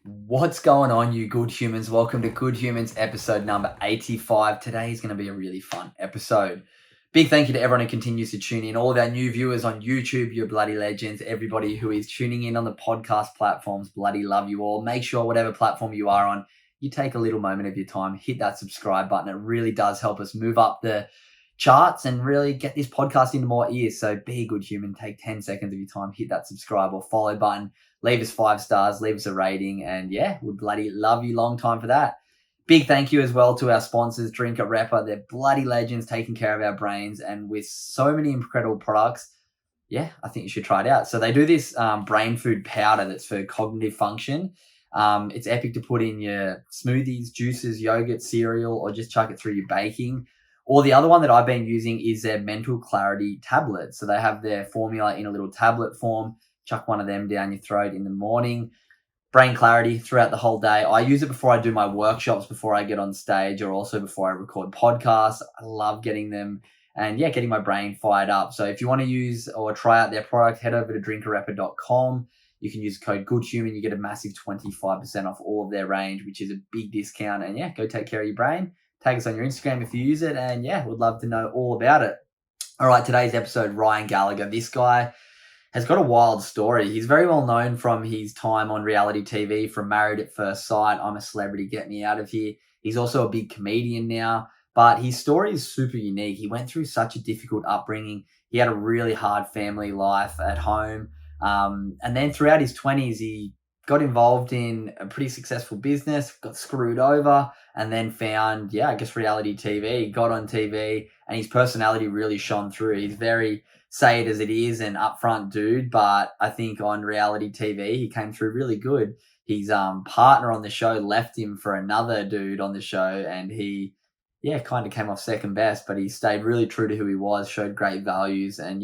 What's going on, you good humans? Welcome to Good Humans episode number 85. Today is going to be a really fun episode. Big thank you to everyone who continues to tune in. All of our new viewers on YouTube, you're bloody legends. Everybody who is tuning in on the podcast platforms, bloody love you all. Make sure whatever platform you are on, you take a little moment of your time, hit that subscribe button. It really does help us move up the charts and really get this podcast into more ears. So be a good human, take 10 seconds of your time, hit that subscribe or follow button. Leave us 5 stars, leave us a rating, and yeah, we bloody love you long time for that. Big thank you as well to our sponsors, Drink a Repper. They're bloody legends taking care of our brains, and with so many incredible products, yeah, I think you should try it out. So they do this brain food powder that's for cognitive function. It's epic to put in your smoothies, juices, yogurt, cereal, or just chuck it through your baking. Or the other one that I've been using is their mental clarity tablet. So they have their formula in a little tablet form. Chuck one of them down your throat in the morning. Brain clarity throughout the whole day. I use it before I do my workshops, before I get on stage, or also before I record podcasts. I love getting them and getting my brain fired up. So if you want to use or try out their product, head over to drinkarepper.com. You can use code GOODHUMAN. You get a massive 25% off all of their range, which is a big discount. And go take care of your brain. Tag us on your Instagram if you use it. And would love to know all about it. All right, today's episode, Ryan Gallagher. This guy has got a wild story. He's very well known from his time on reality TV, from Married at First Sight, I'm a Celebrity, Get Me Out of Here. He's also a big comedian now, but his story is super unique. He went through such a difficult upbringing. He had a really hard family life at home. And then throughout his 20s, he got involved in a pretty successful business, got screwed over, and then found, reality TV, got on TV, and his personality really shone through. He's very say it as it is, an upfront dude, but I think on reality TV, he came through really good. His partner on the show left him for another dude on the show, and he, kind of came off second best, but he stayed really true to who he was, showed great values, and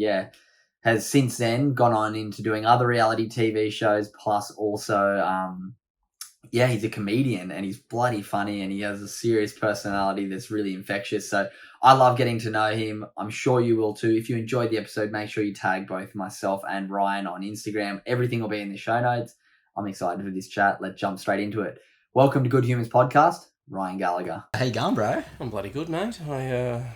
has since then gone on into doing other reality TV shows, plus also, he's a comedian, and he's bloody funny, and he has a serious personality that's really infectious. So I love getting to know him. I'm sure you will too. If you enjoyed the episode, make sure you tag both myself and Ryan on Instagram. Everything will be in the show notes. I'm excited for this chat. Let's jump straight into it. Welcome to Good Humans Podcast, Ryan Gallagher. How you going, bro? I'm bloody good, mate.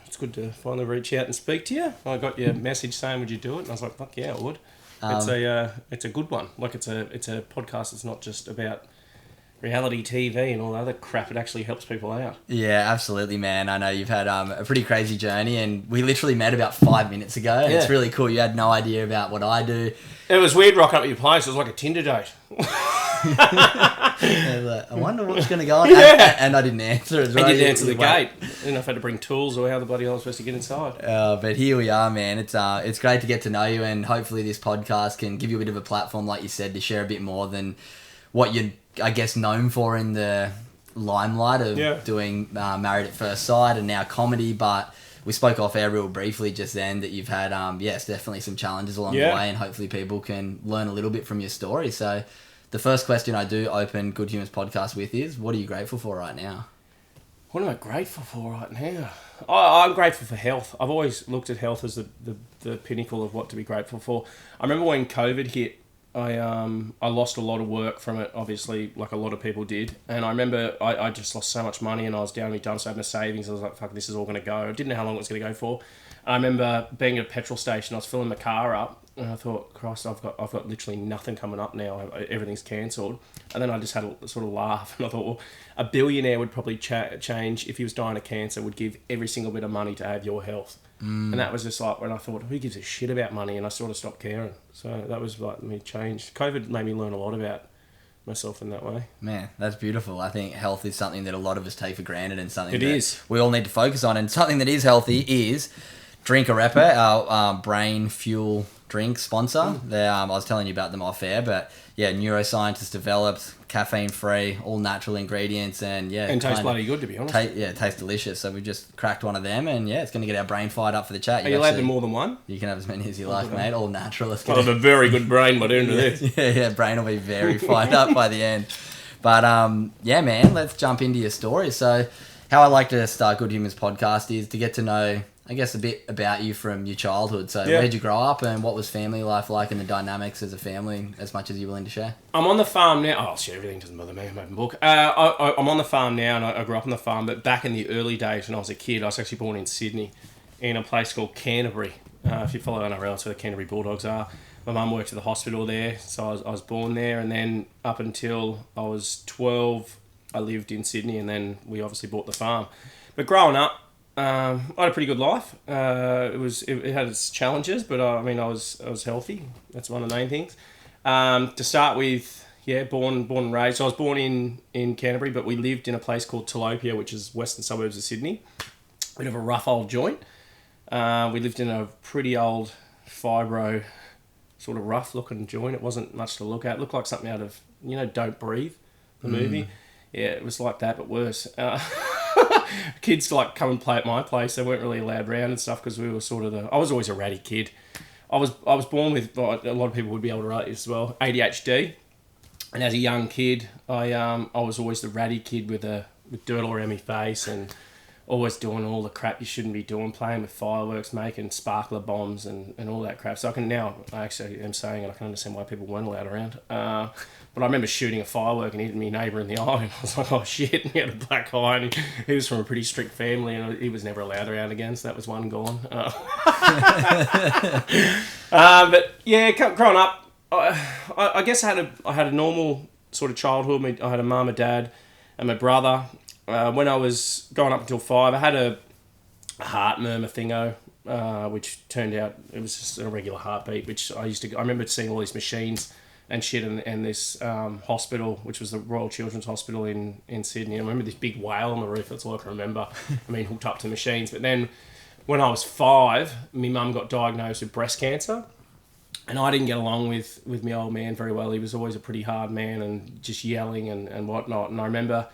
It's good to finally reach out and speak to you. I got your message saying, would you do it? And I was like, fuck yeah, I would. It's a good one. Like it's a podcast that's not just about reality TV and all the other crap. It actually helps people out. Yeah, absolutely, man. I know you've had a pretty crazy journey, and we literally met about 5 minutes ago, and it's really cool. You had no idea about what I do. It was weird rocking up at your place. It was like a Tinder date. I wonder what's going to go on. And I didn't answer as well. I didn't answer the gate. I didn't know if I had to bring tools or how the bloody hell I was supposed to get inside. But here we are, man. It's great to get to know you, and hopefully this podcast can give you a bit of a platform, like you said, to share a bit more than what you're, I guess, known for in the limelight of doing Married at First Sight and now comedy. But we spoke off air real briefly just then that you've had, it's definitely some challenges along the way, and hopefully people can learn a little bit from your story. So the first question I do open Good Humans Podcast with is, what are you grateful for right now? What am I grateful for right now? I'm grateful for health. I've always looked at health as the pinnacle of what to be grateful for. I remember when COVID hit, I lost a lot of work from it, obviously, like a lot of people did. And I remember I just lost so much money, and I was down to my dumps over my savings. I was like, fuck, this is all going to go. I didn't know how long it was going to go for. I remember being at a petrol station. I was filling my car up, and I thought, Christ, I've got literally nothing coming up now. Everything's cancelled. And then I just had a sort of laugh, and I thought, well, a billionaire would probably change, if he was dying of cancer, would give every single bit of money to have your health. And that was just like when I thought, who gives a shit about money? And I sort of stopped caring. So that was like me change. COVID made me learn a lot about myself in that way. Man, that's beautiful. I think health is something that a lot of us take for granted, and something we all need to focus on. And something that is healthy is Drink a Repper, our brain fuel drink sponsor. I was telling you about them off air, but neuroscientists developed, caffeine-free, all natural ingredients, and tastes bloody good, to be honest. It tastes delicious. So we've just cracked one of them, and it's going to get our brain fired up for the chat. Are you allowed to more than one? You can have as many as you like, mate. All natural. I'll have a very good brain by doing this. Brain will be very fired up by the end. But man, let's jump into your story. So how I like to start Good Humans Podcast is to get to know I guess a bit about you from your childhood. So Yeah. where'd you grow up and what was family life like and the dynamics as a family, as much as you're willing to share? I'm on the farm now. Oh, I'll share everything. Doesn't bother me. I'm open book. I'm on the farm now, and I grew up on the farm. But back in the early days when I was a kid, I was actually born in Sydney, in a place called Canterbury. If you follow NRL, it's where the Canterbury Bulldogs are. My mum worked at the hospital there, so I was born there. And then up until I was 12, I lived in Sydney, and then we obviously bought the farm. But growing up, I had a pretty good life. It had its challenges, but I was healthy. That's one of the main things. To start with, born and raised. So I was born in Canterbury, but we lived in a place called Tilapia, which is western suburbs of Sydney. Bit of a rough old joint. We lived in a pretty old fibro, sort of rough looking joint. It wasn't much to look at. It looked like something out of, Don't Breathe, the movie. Yeah, it was like that, but worse. Kids like come and play at my place. They weren't really allowed around and stuff because we were sort of I was always a ratty kid. I was born with, a lot of people would be able to relate this as well, ADHD. And as a young kid, I was always the ratty kid with dirt all around my face and always doing all the crap you shouldn't be doing, playing with fireworks, making sparkler bombs and all that crap. So I actually am saying it, I can understand why people weren't allowed around. But I remember shooting a firework and hitting my neighbour in the eye, and I was like, oh shit, and he had a black eye, and he was from a pretty strict family, and he was never allowed around again, so that was one gone. But yeah, growing up, I guess I had a normal sort of childhood. I had a mum, a dad, and my brother. When I was going up until 5, I had a heart murmur thingo, which turned out it was just a regular heartbeat, which I remember seeing all these machines and shit, and this hospital, which was the Royal Children's Hospital in Sydney. I remember this big whale on the roof, that's all I can remember. Hooked up to machines. But then when I was 5, my mum got diagnosed with breast cancer. And I didn't get along with my old man very well. He was always a pretty hard man and just yelling and whatnot. And I remember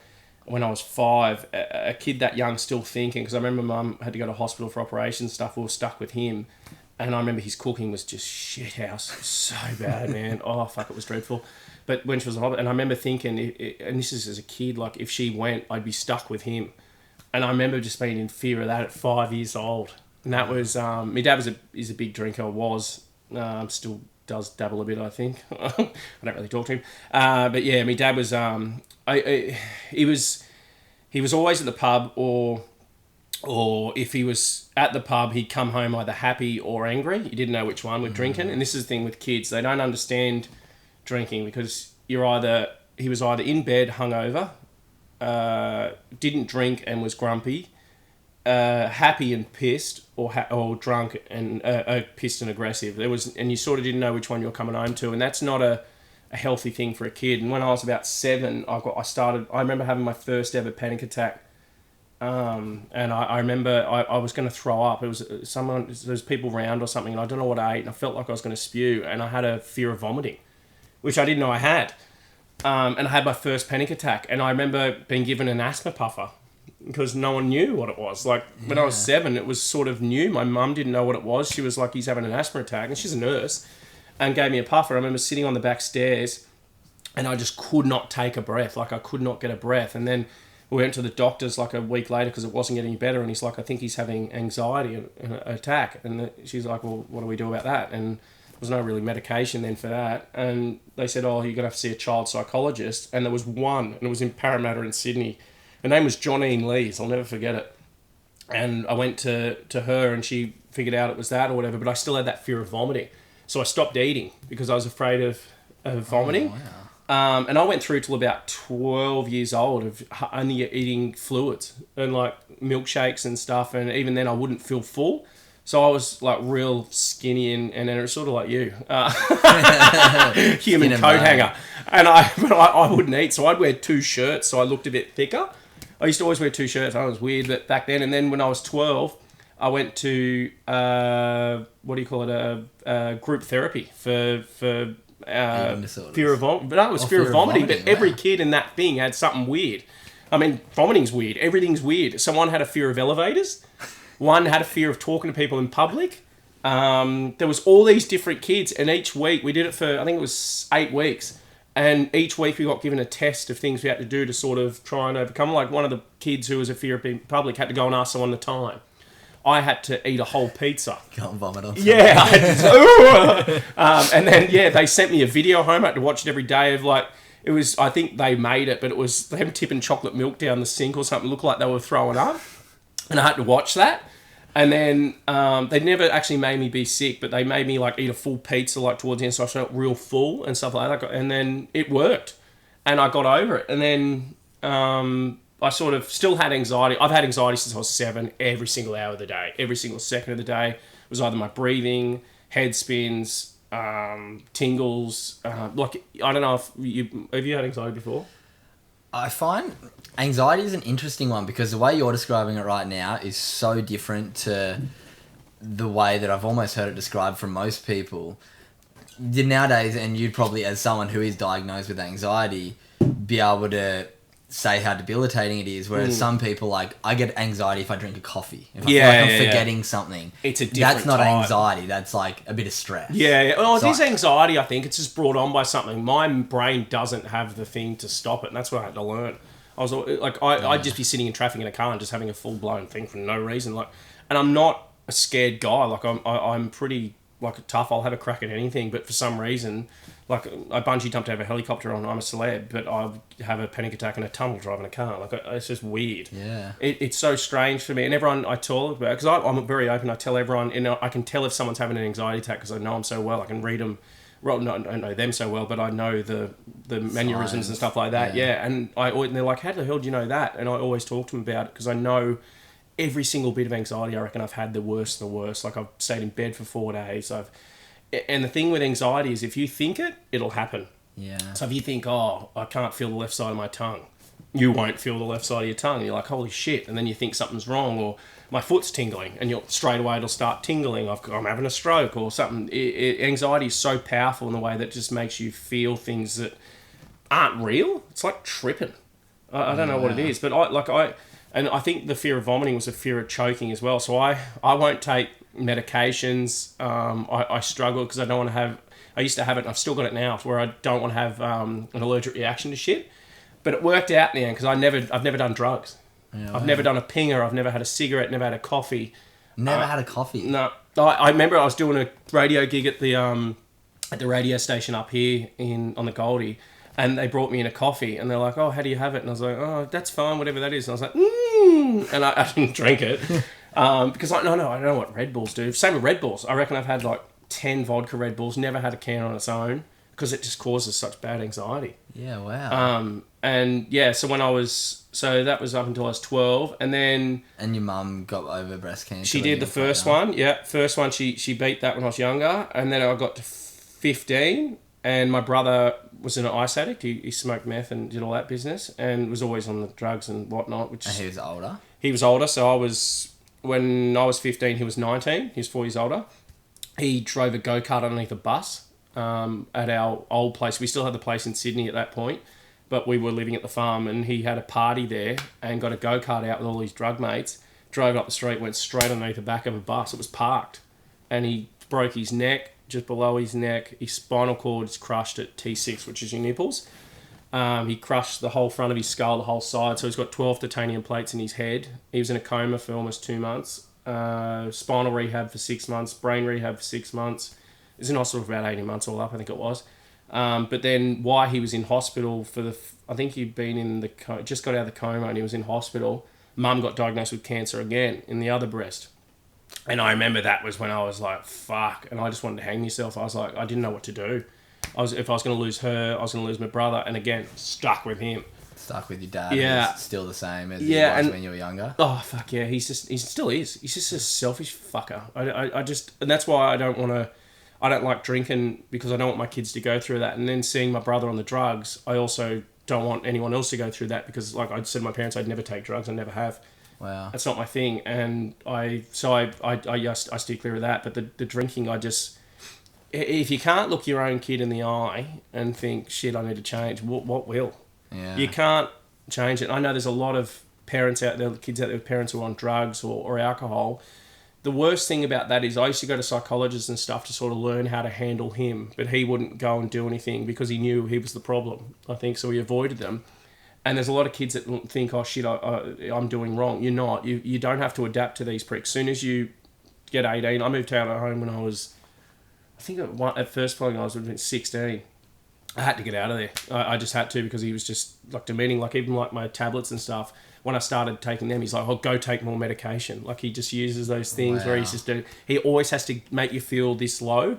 when I was 5, a kid that young still thinking, because I remember Mum had to go to hospital for operation stuff. We were stuck with him. And I remember his cooking was just shit house. So bad, man. Oh, fuck, it was dreadful. But when she was and I remember thinking, and this is as a kid, like if she went, I'd be stuck with him. And I remember just being in fear of that at 5 years old. And that was, my dad is a big drinker, still does dabble a bit, I think. I don't really talk to him. But yeah, my dad was, he was always at the pub, or if he was at the pub, he'd come home either happy or angry. You didn't know which one with drinking. And this is the thing with kids. They don't understand drinking because he was either in bed hungover, didn't drink and was grumpy, happy and pissed, or drunk and pissed and aggressive. And you sort of didn't know which one you were coming home to, and that's not a healthy thing for a kid. And when I was about 7, I remember having my first ever panic attack. And I remember I was going to throw up. It was there was people around or something, and I don't know what I ate, and I felt like I was going to spew, and I had a fear of vomiting, which I didn't know I had. And I had my first panic attack, and I remember being given an asthma puffer because no one knew what it was. Like when I was 7, it was sort of new. My mum didn't know what it was. She was like, he's having an asthma attack, and she's a nurse, and gave me a puffer. I remember sitting on the back stairs, and I just could not take a breath. Like I could not get a breath. And then we went to the doctors like a week later because it wasn't getting better, and he's like, I think he's having anxiety and an attack. And she's like, well, what do we do about that? And there was no really medication then for that. And they said, oh, you're going to have to see a child psychologist. And there was one, and it was in Parramatta in Sydney. Her name was Johnine Lees. I'll never forget it. And I went to her, and she figured out it was that or whatever, but I still had that fear of vomiting. So I stopped eating because I was afraid of vomiting. Oh, wow. And I went through till about 12 years old of only eating fluids and like milkshakes and stuff. And even then I wouldn't feel full. So I was like real skinny and then it was sort of like you, human coat hanger. And I wouldn't eat. So I'd wear 2 shirts. So I looked a bit thicker. I used to always wear 2 shirts. I was weird but back then. And then when I was 12, I went to, group therapy for fear of vomiting. But no, it was fear of vomiting. But every kid in that thing had something weird. I mean, vomiting's weird. Everything's weird. Someone had a fear of elevators. One had a fear of talking to people in public. There was all these different kids, and each week we did it for, I think it was 8 weeks. And each week we got given a test of things we had to do to sort of try and overcome. Like one of the kids who was a fear of being public had to go and ask someone the time. I had to eat a whole pizza. Can't vomit on something. Yeah, I had to, and then they sent me a video home. I had to watch it every day of like it was. I think they made it, but it was them tipping chocolate milk down the sink or something. It looked like they were throwing up, and I had to watch that. And then they never actually made me be sick, but they made me like eat a full pizza like towards the end, so I felt real full and stuff like that. And then it worked, and I got over it. And then I sort of still had anxiety. I've had anxiety since I was 7, every single hour of the day, every single second of the day. It was either my breathing, head spins, tingles. Like I don't know if have you had anxiety before? I find anxiety is an interesting one because the way you're describing it right now is so different to the way that I've almost heard it described from most people. Nowadays, and you'd probably, as someone who is diagnosed with anxiety, be able to say how debilitating it is, whereas some people, like, I get anxiety if I drink a coffee. If I feel like I'm forgetting something. It's a different That's not type. anxiety, that's like a bit of stress. Yeah. Well, it So is anxiety, I think. It's just brought on by something. My brain doesn't have the thing to stop it, and that's what I had to learn. I was like, I'd just be sitting in traffic in a car and just having a full-blown thing for no reason. Like, and I'm not a scared guy. Like, I'm pretty, like, tough. I'll have a crack at anything, but for some reason... Like, I bungee jumped out of a helicopter on I'm a Celeb, but I have a panic attack in a tunnel driving a car. Like, it's just weird. Yeah. It's so strange for me. And everyone I talk about, because I'm very open, I tell everyone, and I can tell if someone's having an anxiety attack because I know them so well. I can read them. Well, no, I don't know them so well, but I know the mannerisms and stuff like that. Yeah. And they're like, how the hell do you know that? And I always talk to them about it because I know every single bit of anxiety I reckon I've had the worst of the worst. Like, I've stayed in bed for 4 days. And the thing with anxiety is if you think it, it'll happen. Yeah. So if you think, oh, I can't feel the left side of my tongue, you won't feel the left side of your tongue. You're like, holy shit. And then you think something's wrong, or my foot's tingling, and straight away it'll start tingling. I'm having a stroke or something. Anxiety is so powerful in a way that just makes you feel things that aren't real. It's like tripping. I don't know what it is, but I think the fear of vomiting was a fear of choking as well. So I won't take medications. I struggle because I don't want to have... I used to have it, and I've still got it now, where I don't want to have an allergic reaction to shit. But it worked out in the end because I've never done drugs. Yeah, I've never done a pinger. I've never had a cigarette. Never had a coffee. Never had a coffee? No. I remember I was doing a radio gig at the radio station up here on the Goldie, and they brought me in a coffee, and they're like, oh, how do you have it? And I was like, oh, that's fine, whatever that is. And I was like, and I didn't drink it. Because I don't know what Red Bulls do. Same with Red Bulls. I reckon I've had like 10 vodka Red Bulls, never had a can on its own, because it just causes such bad anxiety. Yeah, wow. So that was up until I was 12, and then... And your mum got over breast cancer? She did the first one, yeah. First one, she beat that when I was younger, and then I got to 15, and my brother was an ice addict. He smoked meth and did all that business, and was always on the drugs and whatnot. And he was older? He was older, so when I was 15, he was 19. He was 4 years older. He drove a go-kart underneath a bus at our old place. We still had the place in Sydney at that point, but we were living at the farm, and he had a party there and got a go-kart out with all his drug mates, drove up the street, went straight underneath the back of a bus. It was parked, and he broke his neck, just below his neck. His spinal cord is crushed at T6, which is your nipples. He crushed the whole front of his skull, the whole side, so he's got 12 titanium plates in his head. He was in a coma for almost 2 months. Spinal rehab for 6 months, brain rehab for 6 months. He was in hospital for about 18 months all up, I think it was. But then why he was in hospital I think he'd been just got out of the coma, and he was in hospital. Mum got diagnosed with cancer again in the other breast. And I remember that was when I was like, fuck. And I just wanted to hang myself. I was like, I didn't know what to do. If I was going to lose her, I was going to lose my brother. And again, stuck with him. Stuck with your dad. Yeah. He's still the same as he was when you were younger. Oh, fuck yeah. He still is. He's just a selfish fucker. And that's why I don't like drinking, because I don't want my kids to go through that. And then seeing my brother on the drugs, I also don't want anyone else to go through that, because like I said to my parents, I'd never take drugs. I never have. Wow. That's not my thing. And I steer clear of that. But the drinking, if you can't look your own kid in the eye and think, shit, I need to change, what will? Yeah. You can't change it. I know there's a lot of parents out there, kids out there with parents who are on drugs or alcohol. The worst thing about that is I used to go to psychologists and stuff to sort of learn how to handle him, but he wouldn't go and do anything because he knew he was the problem, I think, so he avoided them. And there's a lot of kids that think, oh shit, I'm doing wrong. You're not. You don't have to adapt to these pricks. As soon as you get 18, I moved out at home when I was, I think at first point I was 16. I had to get out of there. I just had to, because he was just like demeaning. Like even like my tablets and stuff, when I started taking them, he's like, oh, go take more medication. Like he just uses those things where he's just he always has to make you feel this low.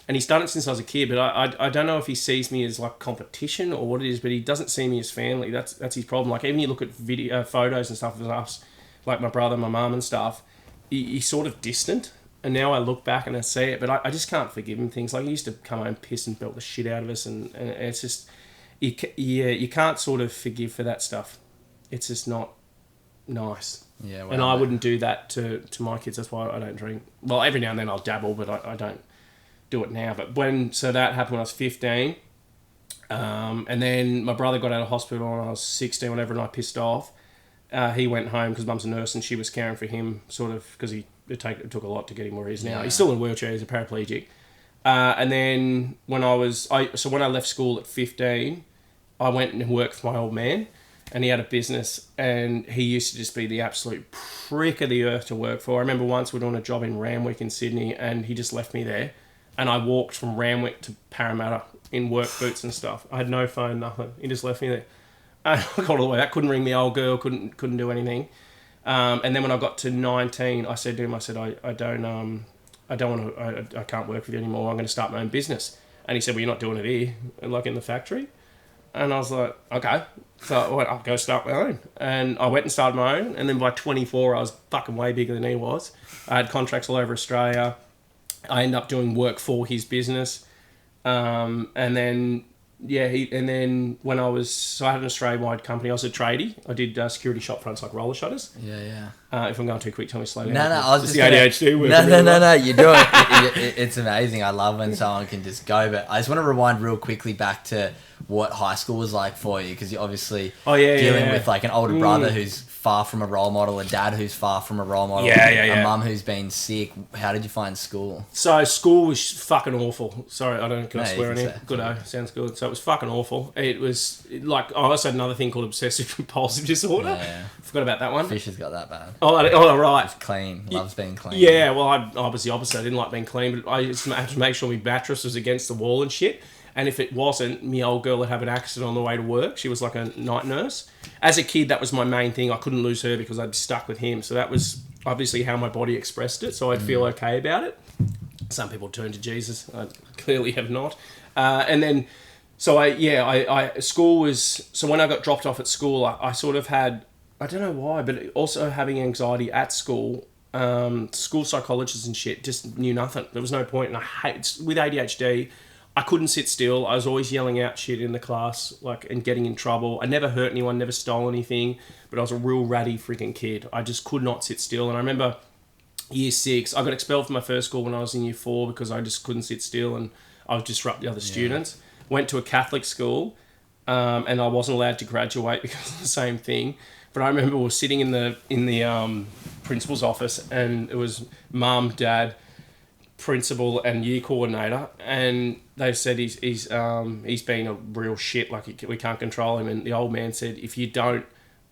And he's done it since I was a kid, but I don't know if he sees me as like competition or what it is, but he doesn't see me as family. That's his problem. Like even you look at video photos and stuff of us, like my brother, my mum and stuff, he's sort of distant. And now I look back and I see it, but I just can't forgive him things. Like he used to come home pissed and belt the shit out of us, and it's just, you can't sort of forgive for that stuff. It's just not nice. Yeah, well, and I wouldn't do that to my kids. That's why I don't drink. Well, every now and then I'll dabble, but I don't do it now. But so that happened when I was 15, and then my brother got out of hospital when I was 16, whenever, and I pissed off. He went home because mum's a nurse and she was caring for him, sort of, because it took a lot to get him where he is now. He's still in a wheelchair, he's a paraplegic. And then when I left school at 15, I went and worked for my old man, and he had a business, and he used to just be the absolute prick of the earth to work for. I remember once we were doing a job in Randwick in Sydney, and he just left me there, and I walked from Randwick to Parramatta in work boots and stuff. I had no phone, nothing. He just left me there. I got all the way. I couldn't ring the old girl, couldn't do anything. And then when I got to 19, I said to him, I can't work with you anymore. I'm going to start my own business. And he said, well, you're not doing it here, like in the factory. And I was like, okay. So I went, I'll go start my own. And I went and started my own. And then by 24, I was fucking way bigger than he was. I had contracts all over Australia. I ended up doing work for his business. And then when I had an Australia-wide company. I was a tradie. I did security shop fronts like roller shutters. Yeah. If I'm going too quick, tell me slow down. No, I was just the ADHD. No, you do it. It's amazing. I love when someone can just go. But I just want to rewind real quickly back to what high school was like for you, because you're obviously dealing with like an older brother who's far from a role model, a dad who's far from a role model, a mum who's been sick. How did you find school? So school was fucking awful. Sorry, can I swear in here? Good, sounds good. So it was fucking awful. It was like, I also had another thing called obsessive compulsive disorder. Yeah. Forgot about that one. Fish has got that bad. Oh, right. It's clean. Loves being clean. Yeah, well, I was the opposite. I didn't like being clean, but I just had to make sure my mattress was against the wall and shit. And if it wasn't, my old girl would have an accident on the way to work. She was like a night nurse. As a kid, that was my main thing. I couldn't lose her because I'd be stuck with him. So that was obviously how my body expressed it. So I'd feel okay about it. Some people turn to Jesus. I clearly have not. And then, school was... So when I got dropped off at school, I sort of had... I don't know why, but also having anxiety at school. School psychologists and shit just knew nothing. There was no point. And with ADHD... I couldn't sit still. I was always yelling out shit in the class, and getting in trouble. I never hurt anyone, never stole anything, but I was a real ratty freaking kid. I just could not sit still. And I remember year 6, I got expelled from my first school when I was in year 4 because I just couldn't sit still and I would disrupt the other students. Went to a Catholic school, and I wasn't allowed to graduate because of the same thing. But I remember we were sitting in the principal's office, and it was mum, dad, principal and year coordinator, and they said he's been a real shit, we can't control him. And the old man said, if you don't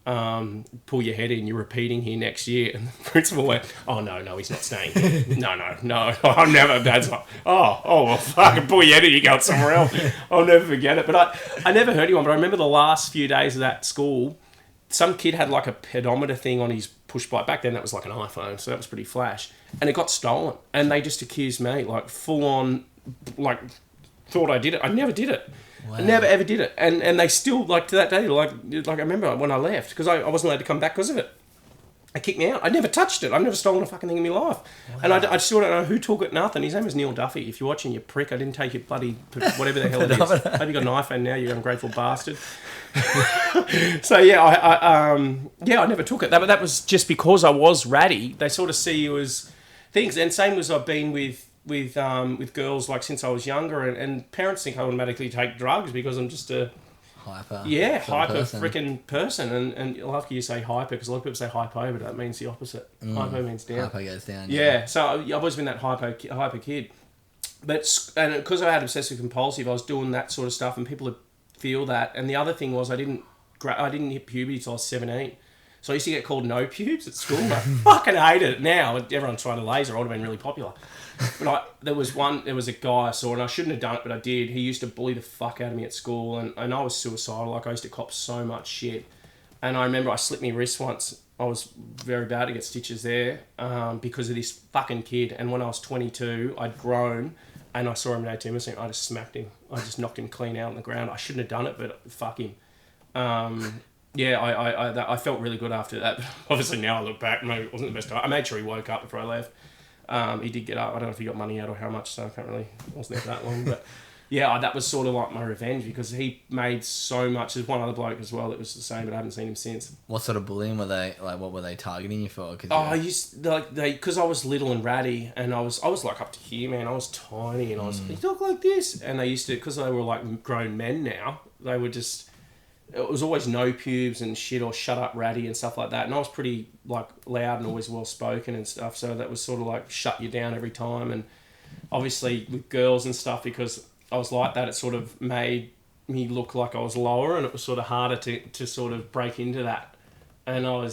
pull your head in, you're repeating here next year. And the principal went, oh no, he's not staying here. no, I'll never. Dad's like, oh well, fucking pull your head in, you go somewhere else. I'll never forget it. But I never heard anyone, but I remember the last few days of that school, some kid had like a pedometer thing on his push bike. Back then that was like an iPhone, so that was pretty flash. And it got stolen. And they just accused me, full on, thought I did it. I never did it. Wow. I never ever did it. And they still, to that day, I remember when I left, because I wasn't allowed to come back because of it. They kicked me out. I never touched it. I've never stolen a fucking thing in my life. Wow. And I still don't know who took it, nothing. His name was Neil Duffy. If you're watching, you prick, I didn't take your bloody, whatever the hell it is. I hope you got an iPhone now, you ungrateful bastard. So I never took it. But that was just because I was ratty. They sort of see you as things. And same as I've been with girls since I was younger, and parents think I automatically take drugs because I'm just a hyper freaking person. And I'll have you say hyper, because a lot of people say hypo, but that means the opposite. Hypo means down. Hyper goes down. Yeah. So I've always been that hyper kid. But because I had obsessive compulsive, I was doing that sort of stuff, and people would feel that. And the other thing was I didn't I didn't hit puberty till I was 17. So I used to get called no pubes at school. I fucking hated it now. Everyone's trying to laser. I would have been really popular. But there was a guy I saw, and I shouldn't have done it, but I did. He used to bully the fuck out of me at school, and I was suicidal. Like, I used to cop so much shit. And I remember I slipped my wrist once. I was very bad to get stitches there because of this fucking kid. And when I was 22, I'd grown, and I saw him in 18 minutes, and I just smacked him. I just knocked him clean out on the ground. I shouldn't have done it, but fuck him. Yeah, I felt really good after that. Obviously, now I look back, maybe it wasn't the best time. I made sure he woke up before I left. He did get up. I don't know if he got money out or how much, so I can't really... I wasn't there for that long. But yeah, that was sort of like my revenge because he made so much. There's one other bloke as well that was the same, but I haven't seen him since. What sort of bullying were they... Like, what were they targeting you for? Because I was little and ratty, and I was like up to here, man. I was tiny, and I was... You talk like this? And they used to... Because they were like grown men now, they were just... It was always no pubes and shit or shut up ratty and stuff like that. And I was pretty like loud and always well spoken and stuff. So that was sort of like shut you down every time. And obviously with girls and stuff, because I was like that, it sort of made me look like I was lower, and it was sort of harder to sort of break into that. And I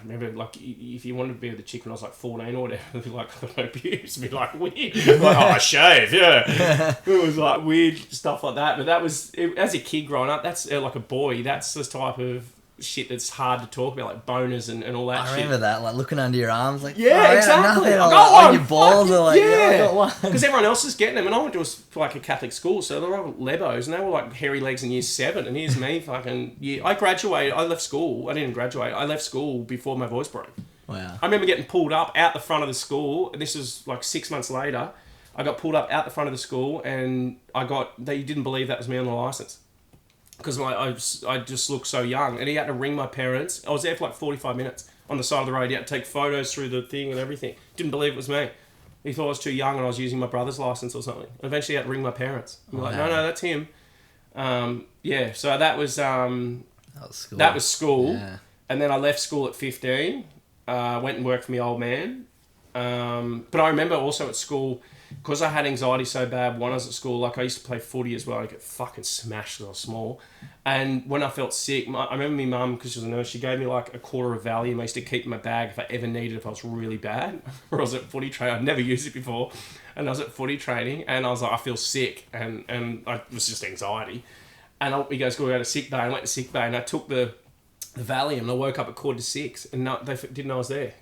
remember like if you wanted to be with a chick when I was like 14 or whatever, it'd be like, no pubes, it'd be like weird. Like, I shave, yeah. It was like weird stuff like that. But that was, as a kid growing up, that's like a boy, that's the type of shit that's hard to talk about, like boners and all that shit. I remember that, like looking under your arms, like, yeah, exactly. I got one. Your balls are like, yeah, I got one. Because everyone else is getting them, and I went to a Catholic school, so they were all lebos, and they were like hairy legs in year 7, and here's me fucking I graduated. I left school. I didn't graduate. I left school before my voice broke. Wow. I remember getting pulled up out the front of the school, and this was like 6 months later. I got pulled up out the front of the school, and they didn't believe that was me on the license. Because I just looked so young, and he had to ring my parents. I was there for like 45 minutes on the side of the road. He had to take photos through the thing and everything. Didn't believe it was me. He thought I was too young and I was using my brother's license or something. Eventually, he had to ring my parents. I'm like, no, that's him. Yeah, so that was school. That was school. Yeah. And then I left school at 15. Went and worked for my old man. But I remember also at school, because I had anxiety so bad when I was at school, like I used to play footy as well. I get fucking smashed when I was small. And when I felt sick, I remember my mum, because she was a nurse, she gave me like a quarter of Valium. I used to keep in my bag if I ever needed it, if I was really bad. Or I was at footy training. I'd never used it before. And I was at footy training, and I was like, I feel sick. And it was just anxiety. And he goes, go to sick bay. I went to sick bay, and I took the Valium, and I woke up at 5:45, and they didn't know I was there.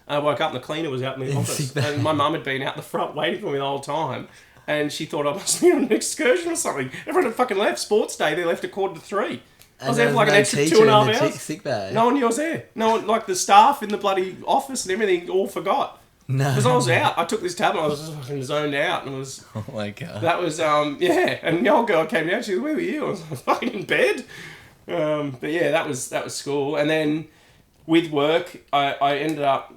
I woke up and the cleaner was out in the office, and my mum had been out the front waiting for me the whole time, and she thought I must be on an excursion or something. Everyone had fucking left. Sports day, they left at 2:45. I was there for like an extra 2.5 hours. Sick bay. No one knew I was there. No one, like the staff in the bloody office and everything, all forgot. No. Because I was out. I took this tablet, I was just fucking zoned out, and it was... Oh my God. That was, yeah. And the old girl came down, she was, where were you? I was fucking in bed. But yeah, that was school. And then with work, I ended up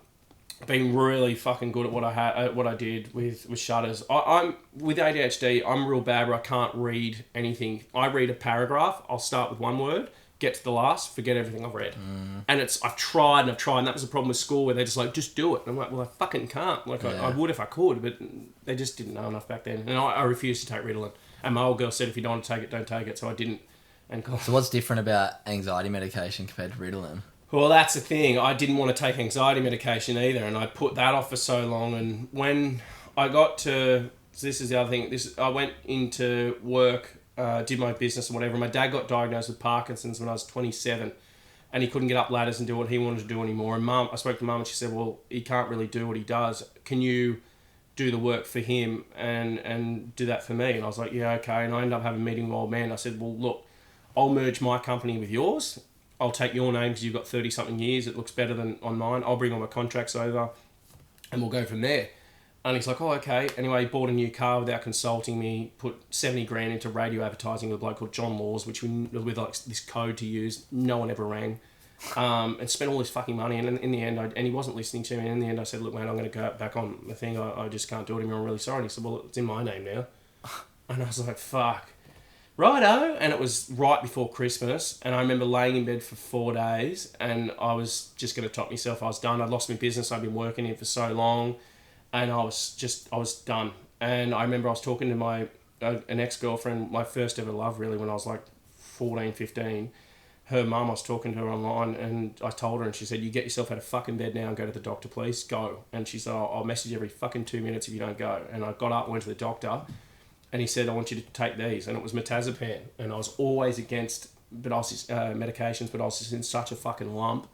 being really fucking good at what I did with shutters. I'm with ADHD. I'm real bad where I can't read anything. I read a paragraph. I'll start with one word, get to the last, forget everything I've read. And I've tried. And that was the problem with school where they're just like, just do it. And I'm like, well, I fucking can't. Like I would if I could, but they just didn't know enough back then. And I refused to take Ritalin. And my old girl said, if you don't want to take it, don't take it. So I didn't. And so what's different about anxiety medication compared to Ritalin? Well, that's the thing. I didn't want to take anxiety medication either, and I put that off for so long. And when I got to... So this is the other thing. I went into work, did my business and whatever. My dad got diagnosed with Parkinson's when I was 27, and he couldn't get up ladders and do what he wanted to do anymore. And I spoke to Mum, and she said, well, he can't really do what he does. Can you do the work for him and do that for me? And I was like, yeah, okay. And I ended up having a meeting with my old man. I said, well, look, I'll merge my company with yours. I'll take your name because you've got 30-something years. It looks better than on mine. I'll bring all my contracts over and we'll go from there. And he's like, oh, okay. Anyway, he bought a new car without consulting me, put 70 grand into radio advertising with a bloke called John Laws, with like this code to use. No one ever rang. And spent all this fucking money. And in the end, and he wasn't listening to me. And in the end, I said, look, man, I'm going to go back on the thing. I just can't do it anymore. I'm really sorry. And he said, well, it's in my name now. And I was like, fuck. Righto, and it was right before Christmas, and I remember laying in bed for 4 days, and I was just going to top myself. I was done. I'd lost my business. I'd been working in for so long, and I was done. And I remember I was talking to an ex-girlfriend, my first ever love really, when I was like 14, 15, her mum, I was talking to her online, and I told her, and she said, "You get yourself out of fucking bed now and go to the doctor, please. Go." And she said, "I'll message you every fucking 2 minutes if you don't go." And I got up, went to the doctor, and he said, "I want you to take these." And it was mirtazapine. And I was always against medications, but I was just in such a fucking lump.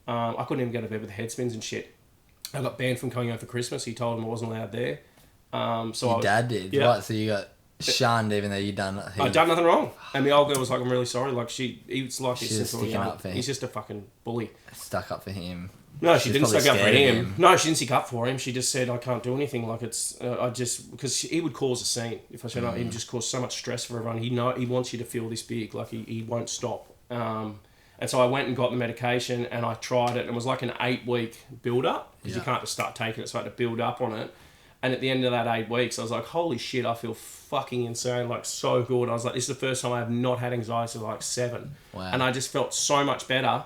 I couldn't even go to bed with head spins and shit. I got banned from coming home for Christmas. He told him I wasn't allowed there. Your dad did? Yeah. Right, so you got shunned even though you'd done... I'd done nothing wrong. And the old girl was like, "I'm really sorry." Like, he was like... She was sticking up for him. He's just a fucking bully. Stuck up for him. No, she didn't stick up for him. No, she didn't stick up for him. She just said, "I can't do anything." Like, it's... because he would cause a scene. If I said, he would just cause so much stress for everyone. He wants you to feel this big. Like, he won't stop. And so I went and got the medication, and I tried it. And it was like an 8-week build-up. Because you can't just start taking it, so I had to build up on it. And at the end of that 8 weeks, I was like, holy shit, I feel fucking insane, like so good. I was like, this is the first time I have not had anxiety for like 7. Wow. And I just felt so much better.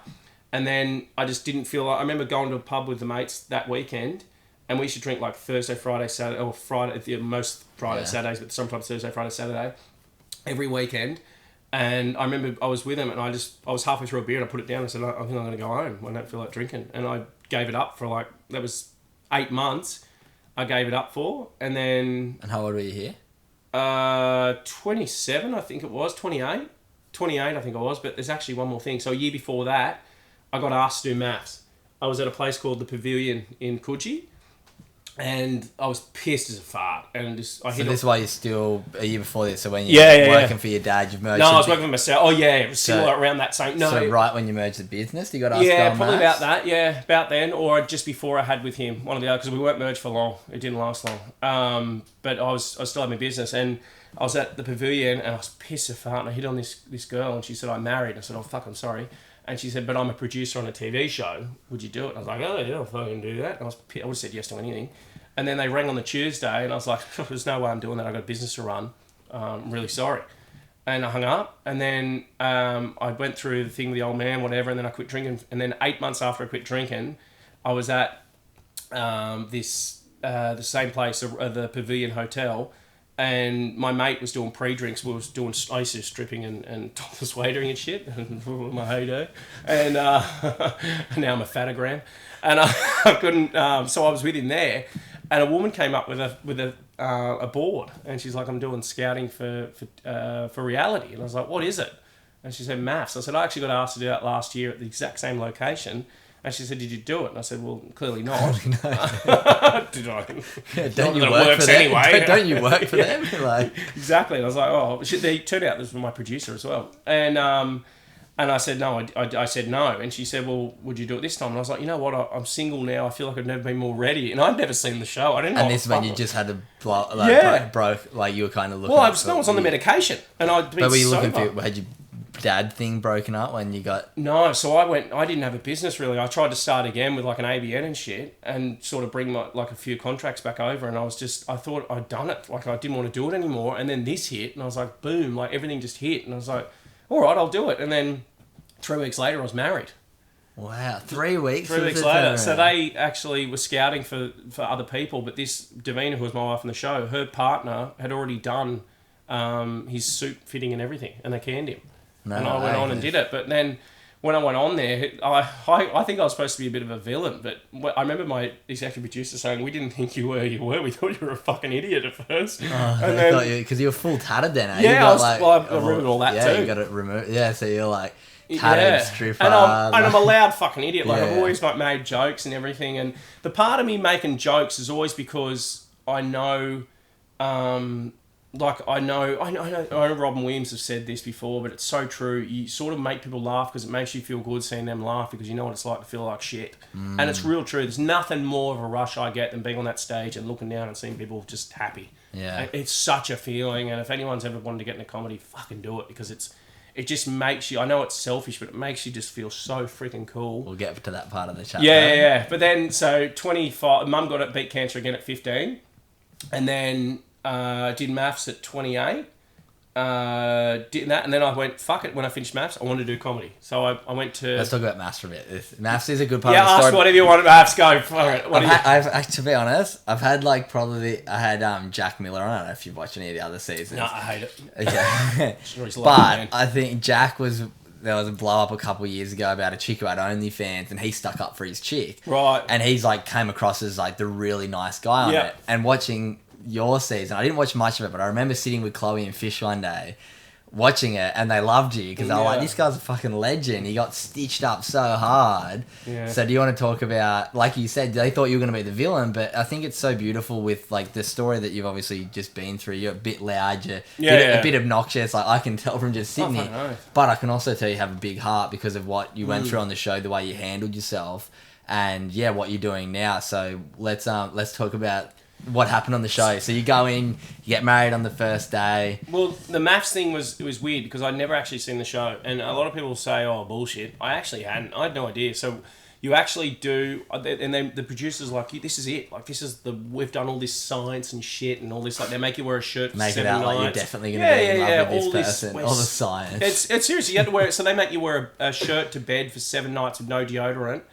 And then I just didn't feel like... I remember going to a pub with the mates that weekend, and we used to drink like Thursday, Friday, Saturday, or Friday, most Friday, Saturdays, but sometimes Thursday, Friday, Saturday, every weekend. And I remember I was with him, and I was halfway through a beer, and I put it down and said, "I think I'm going to go home. I don't feel like drinking." And I gave it up for like... That was 8 months. I gave it up for, and then... And how old were you here? 27, I think it was, 28. 28, I think I was, but there's actually one more thing. So a year before that, I got asked to do maths. I was at a place called the Pavilion in Coogee, and I was pissed as a fart. And just, so this is why you're still a year before this. So when you're working for your dad, you've merged. No, I was working for myself. Oh yeah, it was similar around that same. No, so right when you merged the business, you got asked. Yeah, probably about that. Yeah, about then, or just before I had with him, one of the other, because we weren't merged for long. It didn't last long. But I still had my business, and I was at the Pavilion, and I was pissed as a fart, and I hit on this girl, and she said, "I'm married." I said, "Oh fuck, I'm sorry." And she said, "But I'm a producer on a TV show. Would you do it?" And I was like, "Oh yeah, I'll fucking do that." And I would have said yes to anything. And then they rang on the Tuesday, and I was like, "There's no way I'm doing that. I've got a business to run. I'm really sorry." And I hung up, and then I went through the thing with the old man, whatever, and then I quit drinking. And then 8 months after I quit drinking, I was at the same place, the Pavilion Hotel, and my mate was doing pre-drinks. We was doing ices, stripping and topless waitering and shit, my heyday. And now I'm a fatagram. And I couldn't, so I was with him there, and a woman came up with a board, and she's like, "I'm doing scouting for reality." And I was like, "What is it?" And she said, "Maths." I said, "I actually got asked to do that last year at the exact same location." And she said, "Did you do it?" And I said, "Well, clearly not." Did I? Yeah, don't you work for them? Anyway. Don't you work for them? Like... Exactly. And I was like, "Oh," they turned out this was my producer as well. And I said, "No," I said no. And she said, "Well, would you do it this time?" And I was like, "You know what? I'm single now. I feel like I've never been more ready." And I'd never seen the show. I didn't know. And this is when you just had to broke, like you were kind of looking. Well, I was on the medication, and I'd been. But were you sober. looking for? Had your dad thing broken up when you got? No, so I didn't have a business really. I tried to start again with like an ABN and shit, and sort of bring like a few contracts back over. And I thought I'd done it. Like I didn't want to do it anymore. And then this hit, and I was like, boom! Like everything just hit, and I was like, all right, I'll do it. And then 3 weeks later, I was married. Wow, 3 weeks? 3 weeks later. So they actually were scouting for other people, but this Davina, who was my wife on the show, her partner had already done his suit fitting and everything, and they canned him. No, and I went on and did it. But then when I went on there, I think I was supposed to be a bit of a villain, but I remember my executive producer saying, "We didn't think you were. We thought you were a fucking idiot at first." Oh, and then, because you were full tatted then, eh? Yeah, I removed all that too. Yeah, you got it removed. Yeah, so you're like... tatted stripper. And I'm a loud fucking idiot. Like I've always like made jokes and everything. And the part of me making jokes is always because I know, I know Robin Williams has said this before, but it's so true. You sort of make people laugh because it makes you feel good seeing them laugh because you know what it's like to feel like shit. And it's real true. There's nothing more of a rush I get than being on that stage and looking down and seeing people just happy. Yeah. It's such a feeling. And if anyone's ever wanted to get into comedy, fucking do it because it just makes you... I know it's selfish, but it makes you just feel so freaking cool. We'll get to that part of the chat. Yeah. But then, so 25... Mum beat cancer again at 15. And then did maths at 28. Did that. And then I went, fuck it. When I finished maths, I wanted to do comedy. So I went to... Let's talk about maths for a bit. Maths is a good part of the story. Yeah, ask whatever you want about maths. Go. To be honest, I've had I had Jack Miller on. I don't know if you've watched any of the other seasons. No, I hate it. Yeah. But I think Jack was there was a blow up a couple of years ago about a chick who had OnlyFans, and he stuck up for his chick. Right. And he's like came across as like the really nice guy on it. And watching your season, I didn't watch much of it, but I remember sitting with Chloe and Fish one day, watching it, and they loved you because they were like, this guy's a fucking legend. He got stitched up so hard. Yeah. So do you want to talk about, like you said, they thought you were going to be the villain, but I think it's so beautiful with like the story that you've obviously just been through. You're a bit loud, you're a bit obnoxious, like I can tell from just sitting here. But I can also tell you have a big heart because of what you went through on the show, the way you handled yourself, and what you're doing now. So let's talk about what happened on the show. So you go in, you get married on the first day. Well, the maths thing was weird because I'd never actually seen the show, and a lot of people say, "Oh, bullshit." I actually hadn't. I had no idea. So you actually do, and then the producers like, "This is it. Like this is we've done all this science and shit and all this. Like they make you wear a shirt for make 7 it out nights. Like you're definitely going to be in love with this person. All the science. It's seriously. You have to wear it. So they make you wear a shirt to bed for 7 nights with no deodorant,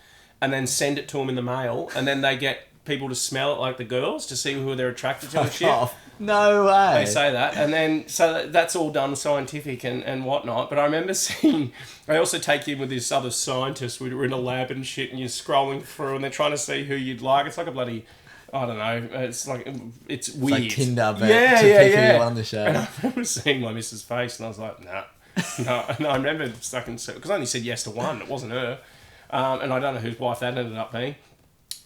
and then send it to them in the mail, and then they get people to smell it like the girls to see who they're attracted to and shit. Off. No way. They say that. And then, so that's all done scientific and whatnot. But I remember seeing, they also take you in with this other scientist. We were in a lab and shit, and you're scrolling through and they're trying to see who you'd like. It's like a bloody, I don't know, it's weird. It's like Tinder, but to pick who you on the show. And I remember seeing my missus' face and I was like, nah. No, I remember stuck in, because I only said yes to one. It wasn't her. And I don't know whose wife that ended up being.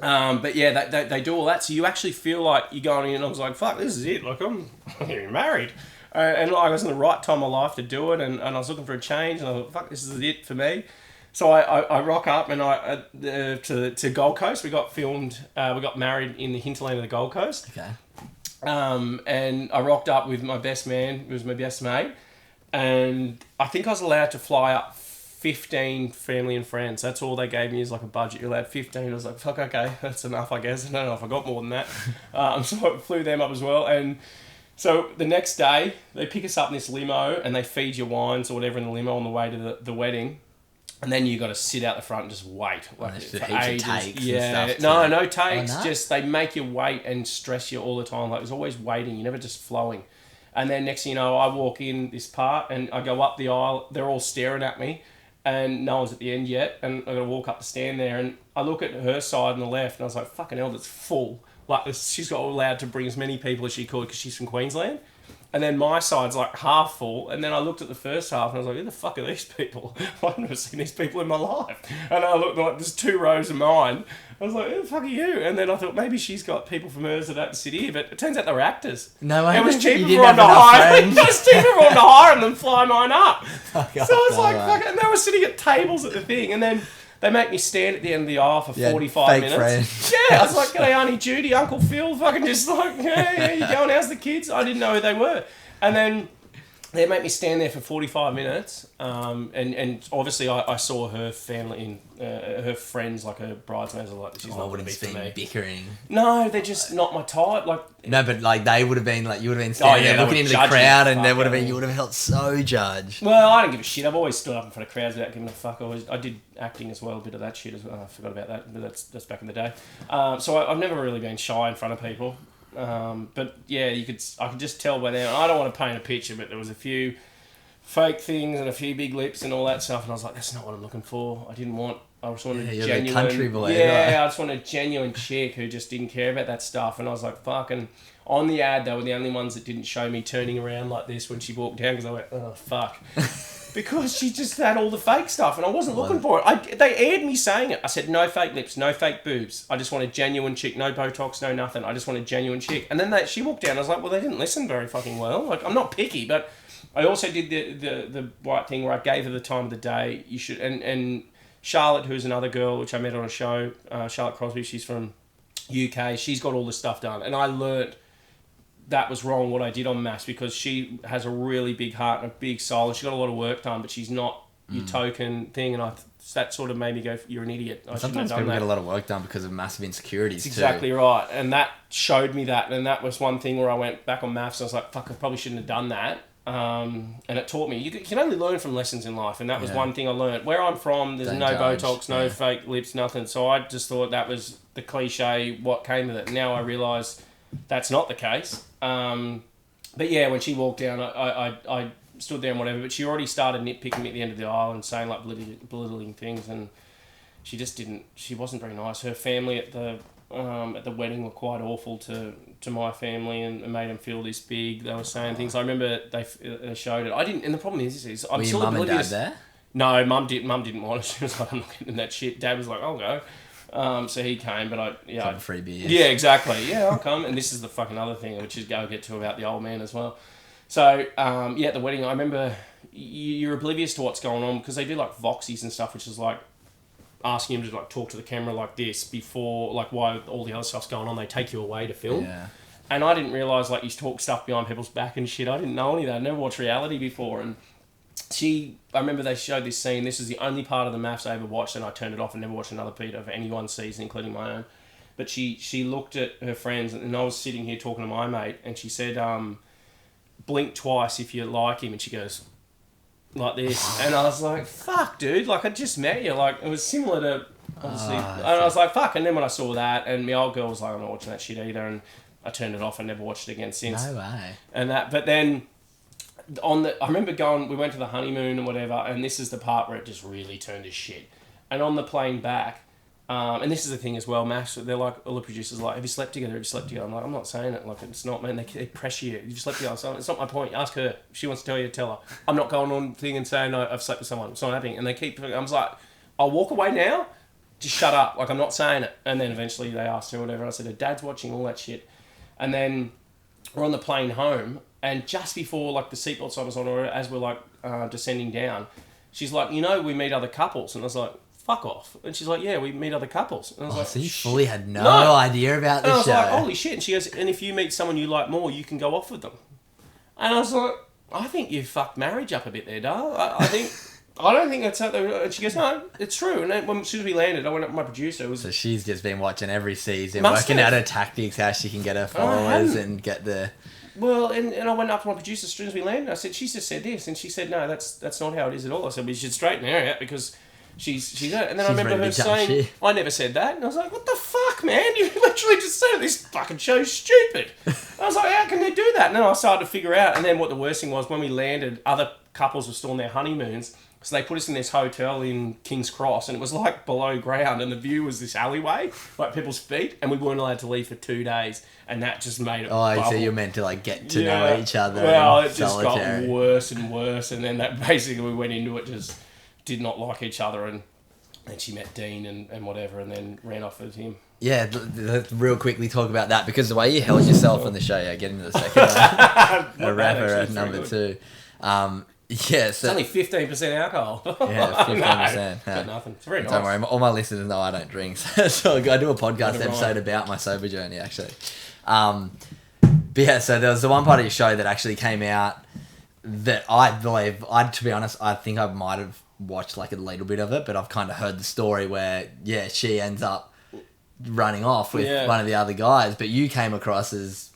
But yeah, they do all that, so you actually feel like you're going in, and I was like, fuck, this is it, like I'm getting married, and like, I was in the right time of life to do it, and I was looking for a change, and I thought, fuck, this is it for me. So I rock up, and to Gold Coast. We got filmed, we got married in the hinterland of the Gold Coast. Okay. And I rocked up with my best man, who was my best mate, and I think I was allowed to fly up 15 family and friends. That's all they gave me is like a budget. You're allowed 15. I was like, fuck, okay, that's enough, I guess. I don't know if I got more than that. So I flew them up as well. And so the next day, they pick us up in this limo and they feed you wines or whatever in the limo on the way to the wedding. And then you got to sit out the front and just wait. Like for ages. Takes yeah. and stuff No takes. Oh, no? Just they make you wait and stress you all the time. Like there's always waiting. You're never just flowing. And then next thing you know, I walk in this part and I go up the aisle. They're all staring at me. And no one's at the end yet, and I got to walk up the stand there, and I look at her side on the left, and I was like, fucking hell, that's full. Like, she's got allowed to bring as many people as she could, because she's from Queensland. And then my side's like half full, and then I looked at the first half, and I was like, who the fuck are these people? I've never seen these people in my life. And I looked like, there's 2 rows of mine. I was like, who the fuck are you? And then I thought, maybe she's got people from hers that don't sit here, but it turns out they were actors. No way. It was cheaper for them to hire. It was cheaper for them to hire them than fly mine up. So I was like, fuck it. And they were sitting at tables at the thing, and then they make me stand at the end of the aisle for 45 minutes. Friends. Yeah, I was like, g'day, Auntie Judy, Uncle Phil, fucking just like, yeah, you going, how's the kids? I didn't know who they were. And then they make me stand there for 45 minutes, and obviously I saw her family and her friends, like her bridesmaids, are like, she's not going to be for me. Bickering. No, they're just not my type. Like no, but like they would have been like you would have been standing there looking into the crowd, and there would have been you would have felt so judged. Well, I don't give a shit. I've always stood up in front of crowds without giving a fuck. I did acting as well, a bit of that shit as well. I forgot about that, but that's back in the day. So I've never really been shy in front of people. But yeah, I could just tell by now. I don't want to paint a picture, but there was a few fake things and a few big lips and all that stuff, and I was like, that's not what I'm looking for. I just wanted a genuine country boy. Yeah, I just wanted a genuine chick who just didn't care about that stuff. And I was like, fucking. On the ad, they were the only ones that didn't show me turning around like this when she walked down, because I went, oh fuck. Because she just had all the fake stuff, and I wasn't looking for it. They aired me saying it. I said, no fake lips, no fake boobs. I just want a genuine chick, no Botox, no nothing. I just want a genuine chick. And then she walked down. I was like, well, they didn't listen very fucking well. Like, I'm not picky, but I also did the right thing where I gave her the time of the day. You should, and Charlotte, who's another girl which I met on a show, Charlotte Crosby. She's from UK. She's got all this stuff done, and I learnt that was wrong what I did on Mass, because she has a really big heart and a big soul, and she got a lot of work done, but she's not your token thing, and that sort of made me go, you're an idiot. Sometimes people get a lot of work done because of massive insecurities. That's exactly right, and that showed me that, and that was one thing where I went back on Maths and I was like, fuck, I probably shouldn't have done that. And it taught me you can only learn from lessons in life, and that was one thing I learned. Where I'm from, there's no Botox, no fake lips, nothing, so I just thought that was the cliche, what came with it. Now I realise that's not the case. But yeah, when she walked down, I stood there and whatever, but she already started nitpicking me at the end of the aisle and saying like belittling things, and she just didn't. She wasn't very nice. Her family at the wedding were quite awful to my family and made them feel this big. They were saying things. I remember they showed it. I didn't, and the problem is I'm Were still your mum and oblivious. dad there? No, mum didn't want it. She was like, I'm not getting that shit. Dad was like, I'll go. So he came, but Couple free beers. Yeah, exactly. Yeah, I'll come. And this is the fucking other thing, which is go get to about the old man as well. So, at the wedding, I remember you're oblivious to what's going on because they do like voxies and stuff, which is like asking him to like talk to the camera like this before, like while all the other stuff's going on, they take you away to film. Yeah. And I didn't realise like you talk stuff behind people's back and shit. I didn't know any of that. I never watched reality before. And I remember they showed this scene. This is the only part of the maths I ever watched, and I turned it off and never watched another beat of anyone's season, including my own. But she looked at her friends, and I was sitting here talking to my mate, and she said, blink twice if you like him. And she goes, like this. And I was like, fuck, dude. Like, I just met you. Like, it was similar to, obviously. And I was like, fuck. And then when I saw that, and my old girl was like, I'm not watching that shit either. And I turned it off and never watched it again since. No way. And that, but then I remember we went to the honeymoon and whatever, and this is the part where it just really turned to shit. And on the plane back, and this is the thing as well, Max, they're like, all the producers are like, have you slept together? Have you slept together? I'm like, I'm not saying it. Like, it's not, man. They pressure you. Have you slept together? So it's not my point. Ask her. If she wants to tell you, tell her. I'm not going on thing and saying, no, I've slept with someone. It's not happening. And they keep, I was like, I'll walk away now. Just shut up. Like, I'm not saying it. And then eventually they asked her whatever. I said, her dad's watching all that shit. And then we're on the plane home. And just before, like, the seatbelt sign was on, or as we're, like, descending down, she's like, we meet other couples. And I was like, fuck off. And she's like, yeah, we meet other couples. And I was like, so you fully had no idea about this show. And I was like, holy shit. And she goes, and if you meet someone you like more, you can go off with them. And I was like, I think you fucked marriage up a bit there, darl. I don't think that's something. And she goes, no, it's true. And then as soon as we landed, I went up to my producer. So she's just been watching every season, working out her tactics, how she can get her followers and get the... Well, and I went up to my producer as soon as we landed. I said, she's just said this. And she said, no, that's not how it is at all. I said, we should straighten her out because she's and then I remember her saying, I never said that. And I was like, what the fuck, man? You literally just said this fucking show's stupid. I was like, how can they do that? And then I started to figure out. And then what the worst thing was, when we landed, other couples were still on their honeymoons. So they put us in this hotel in King's Cross, and it was like below ground, and the view was this alleyway, like people's feet, and we weren't allowed to leave for 2 days, and that just made it bubble. So you're meant to like get to know each other. Well, it just got worse and worse, and then that basically we went into it, just did not like each other, and then she met Dean and whatever, and then ran off with him. Yeah, let's real quickly talk about that, because the way you held yourself on the show, get into the second one. A rapper at number 2. Yeah, so it's only 15% alcohol. Yeah, 15%. No, nothing. It's very nice. Don't worry, all my listeners know I don't drink, so I do a podcast episode about my sober journey, actually. But yeah, so there was the one part of your show that actually came out that I believe, to be honest, I think I might have watched like a little bit of it, but I've kind of heard the story where, she ends up running off with one of the other guys, but you came across as...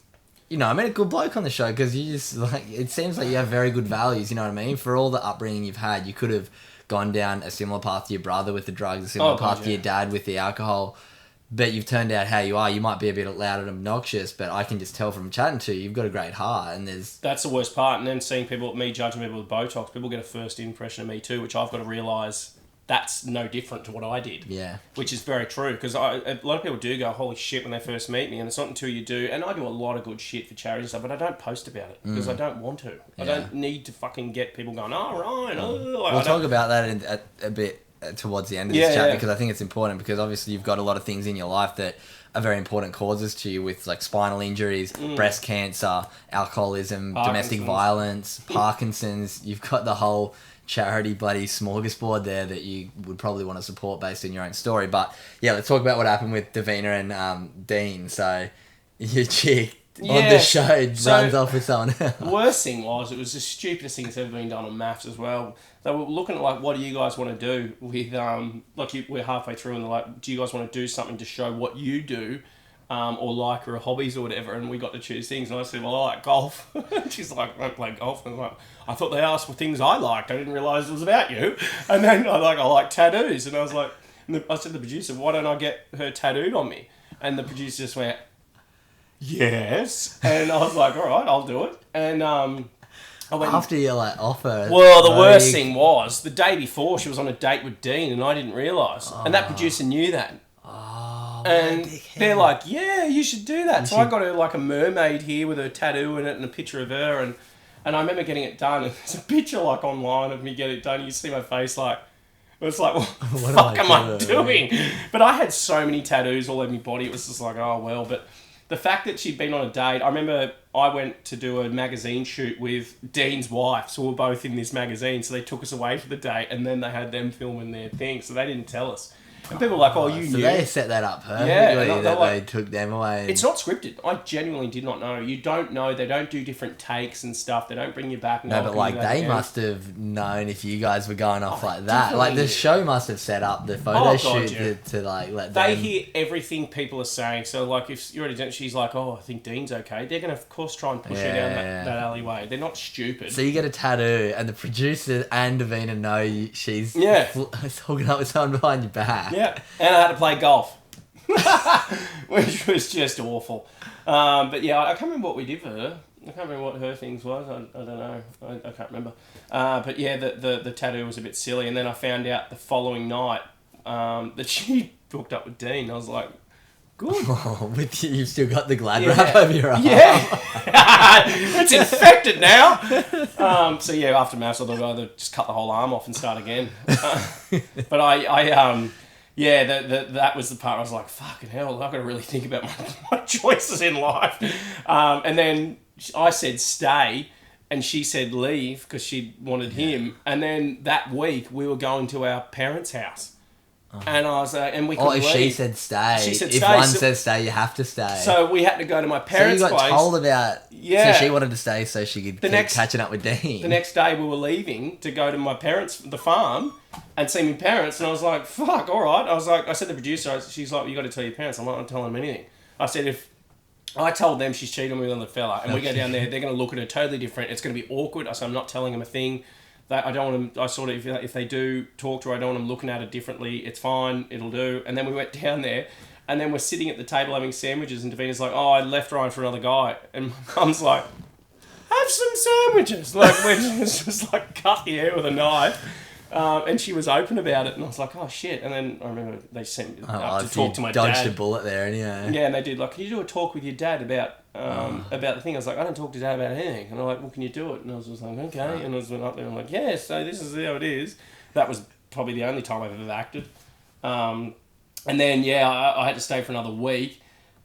a good bloke on the show, because you just, it seems like you have very good values, you know what I mean? For all the upbringing you've had, you could have gone down a similar path to your brother with the drugs, a similar path to your dad with the alcohol, but you've turned out how you are. You might be a bit loud and obnoxious, but I can just tell from chatting to you, you've got a great heart, and that's the worst part. And then seeing me judging people with Botox, people get a first impression of me too, which I've got to realise that's no different to what I did. Yeah. Which is very true, because a lot of people do go, holy shit, when they first meet me, and it's not until you do, and I do a lot of good shit for charity and stuff, but I don't post about it, because I don't want to. Yeah. I don't need to fucking get people going, Ryan, We'll talk about that a bit towards the end of this chat, because I think it's important, because obviously you've got a lot of things in your life that are very important causes to you, with like spinal injuries, breast cancer, alcoholism, domestic violence, Parkinson's. You've got the whole... charity bloody smorgasbord there that you would probably want to support based on your own story. But yeah, let's talk about what happened with Davina and Dean. So your chick on the show runs off with someone else. The worst thing was, it was the stupidest thing that's ever been done on maths as well. They were looking at like, what do you guys want to do with we're halfway through, and they're like, do you guys want to do something to show what you do, or like your hobbies or whatever? And we got to choose things, and I said, well, I like golf. She's like, I don't play golf. And I was like, I thought they asked for things I liked. I didn't realise it was about you. And then I like tattoos. And I was like, I said to the producer, why don't I get her tattooed on me? And the producer just went, yes. And I was like, all right, I'll do it. And I went After you like offer. Well, the worst thing was the day before she was on a date with Dean, and I didn't realise, and that producer knew that. And they're like, yeah, you should do that. So I got her like a mermaid here with a tattoo in it and a picture of her, and I remember getting it done. And there's a picture like online of me getting it done. You see my face like. It's like, what the fuck am I doing? But I had so many tattoos all over my body. It was just like, oh, well. But the fact that she'd been on a date, I remember I went to do a magazine shoot with Dean's wife. So we were both in this magazine. So they took us away for the date and then they had them filming their thing. So they didn't tell us. And people were like, oh, you knew. So they set that up perfectly, they took them away. It's not scripted. I genuinely did not know. You don't know. They don't do different takes and stuff. They don't bring you back. No, but like they must have known if you guys were going off like that. Like the show must have set up the photo shoot to like let them... They hear everything people are saying. So like if you're already, she's like, oh, I think Dean's okay. They're going to, of course, try and push her down that alleyway. They're not stupid. So you get a tattoo and the producer and Davina know she's hooking up with someone behind your back. Yeah, and I had to play golf, which was just awful. But yeah, I can't remember what we did for her. I can't remember what her things was. I don't know. I can't remember. But yeah, the tattoo was a bit silly. And then I found out the following night that she hooked up with Dean. I was like, good. Oh, you've still got the glad wrap over your arm. Yeah. It's infected now. So yeah, after maths, I thought I'd either just cut the whole arm off and start again. But that was the part I was like, fucking hell, I've got to really think about my choices in life. And then I said stay, and she said leave because she wanted him. And then that week we were going to our parents' house. And I was and we couldn't leave. She said stay. She said if stay. One says stay, you have to stay. So we had to go to my parents' place. So you got told about... Yeah. So she wanted to stay so she could keep catching up with Dean. The next day we were leaving to go to my parents, the farm, and see my parents. And I was like, fuck, all right. I said to the producer, she's like, you got to tell your parents. I'm not telling them anything. I said, if I told them she's cheating with another fella and we go down there, they're going to look at her totally different. It's going to be awkward. I said, I'm not telling them a thing. I don't want them, I sort of, if they do talk to her, I don't want them looking at her differently. It's fine, it'll do. And then we went down there, and then we're sitting at the table having sandwiches, and Davina's like, oh, I left Ryan for another guy. And Mum's like, have some sandwiches. Like, we're just like, cut the air with a knife. And she was open about it, and I was like, oh shit. And then I remember they sent me up to talk to my dad. Dodged a bullet there anyway. Yeah, and they did like, can you do a talk with your dad about the thing? I was like, I don't talk to dad about anything. And they're like, well, can you do it? And I was just like, okay. And I was went up there and I'm like, yeah, so this is how it is. That was probably the only time I've ever acted. And then, I had to stay for another week.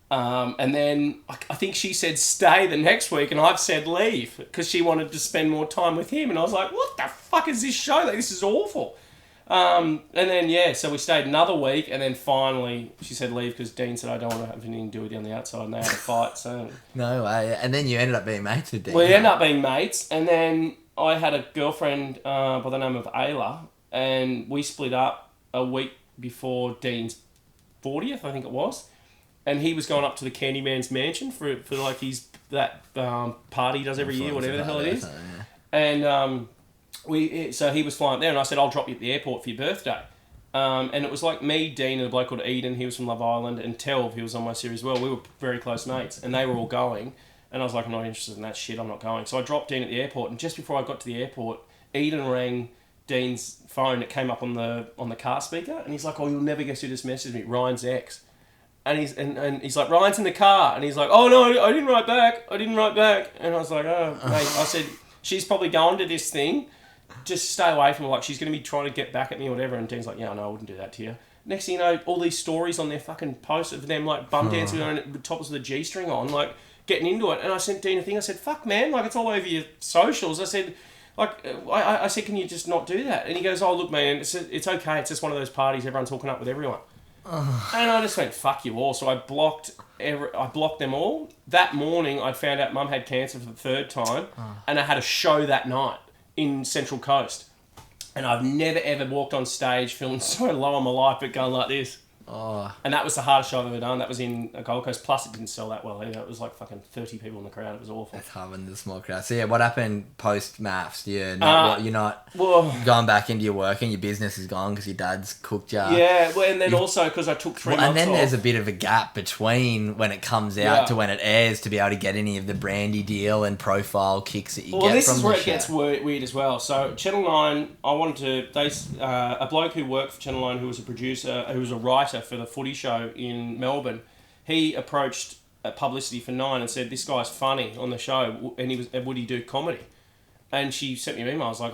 And then I think she said stay the next week, and I've said leave because she wanted to spend more time with him. And I was like, what the fuck is this show? Like, this is awful. And then, so we stayed another week, and then finally she said leave because Dean said, I don't want to have anything to do with you on the outside, and they had a fight. So no way. And then you ended up being mates with Dean. We ended up being mates, and then I had a girlfriend by the name of Ayla, and we split up a week before Dean's 40th, I think it was. And he was going up to the Candyman's mansion for like party he does every year, whatever the hell it is. And so he was flying up there, and I said, I'll drop you at the airport for your birthday. And it was like me, Dean, and a bloke called Eden, he was from Love Island, and Telv, he was on my series as well. We were very close mates, and they were all going. And I was like, I'm not interested in that shit, I'm not going. So I dropped Dean at the airport, and just before I got to the airport, Eden rang Dean's phone. It came up on the car speaker, and he's like, oh, you'll never guess who just messaged me, Ryan's ex. And he's like, Ryan's in the car. And he's like, oh, no, I didn't write back. And I was like, oh, mate. I said, she's probably going to this thing. Just stay away from her. Like, she's going to be trying to get back at me or whatever. And Dean's like, yeah, no, I wouldn't do that to you. Next thing you know, all these stories on their fucking posts of them, like, bum dancing on tops of the G-string on, like, getting into it. And I sent Dean a thing. I said, fuck, man. Like, it's all over your socials. I said, like, I said, can you just not do that? And he goes, oh, look, man, it's okay. It's just one of those parties. Everyone's hooking up with everyone. And I just went, fuck you all. So I blocked them all. That morning, I found out Mum had cancer for the third time, and I had a show that night in Central Coast. And I've never, ever walked on stage feeling so low on my life, but going like this. Oh. And that was the hardest show I've ever done. That was in Gold Coast. Plus, it didn't sell that well either. It was like fucking 30 people in the crowd. It was awful. It's hard when there's a small crowd. So yeah, what happened post maths? You're not going back into your work and your business is gone because your dad's cooked you. Yeah, well, and then also because I took 3 months and then off. there's a bit of a gap between when it comes out to when it airs to be able to get any of the brandy deal and profile kicks that you get from the show. Well, this is where it gets weird as well. So Channel 9, I wanted to... a bloke who worked for Channel 9 who was a producer, who was a writer for the footy show in Melbourne, he approached publicity for 9 and said, this guy's funny on the show, and would he do comedy? And she sent me an email. I was like,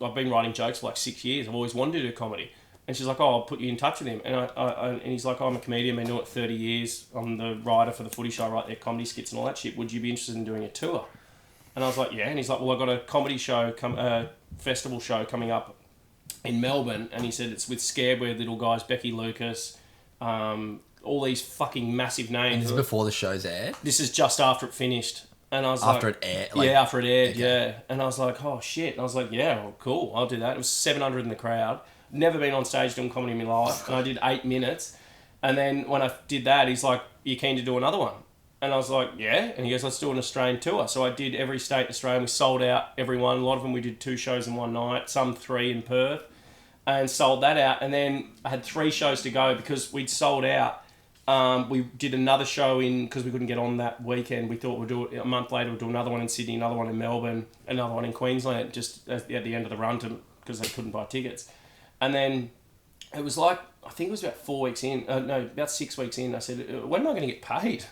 I've been writing jokes for like 6 years. I've always wanted to do comedy. And she's like, I'll put you in touch with him. And he's like, I'm a comedian, been doing it 30 years. I'm the writer for the footy show, I write their comedy skits and all that shit. Would you be interested in doing a tour? And I was like, yeah. And he's like, well, I've got a comedy show, festival show coming up in Melbourne. And he said, it's with Scared Weird Little Guys, Becky Lucas, all these fucking massive names. And this is before the show's aired? This is just after it finished. And I was after it aired? After it aired, yeah. And I was like, oh shit. And I was like, yeah, well, cool, I'll do that. It was 700 in the crowd. Never been on stage doing comedy in my life. And I did 8 minutes. And then when I did that, he's like, you keen to do another one? And I was like, yeah. And he goes, let's do an Australian tour. So I did every state in Australia. We sold out every one. A lot of them we did 2 shows in one night, some 3 in Perth. And sold that out. And then I had 3 shows to go because we'd sold out. We did another show because we couldn't get on that weekend. We thought we'd do it a month later. We'd do another one in Sydney, another one in Melbourne, another one in Queensland, just at the end of the run because they couldn't buy tickets. And then it was like, I think it was about 4 weeks in, about 6 weeks in. I said, when am I going to get paid?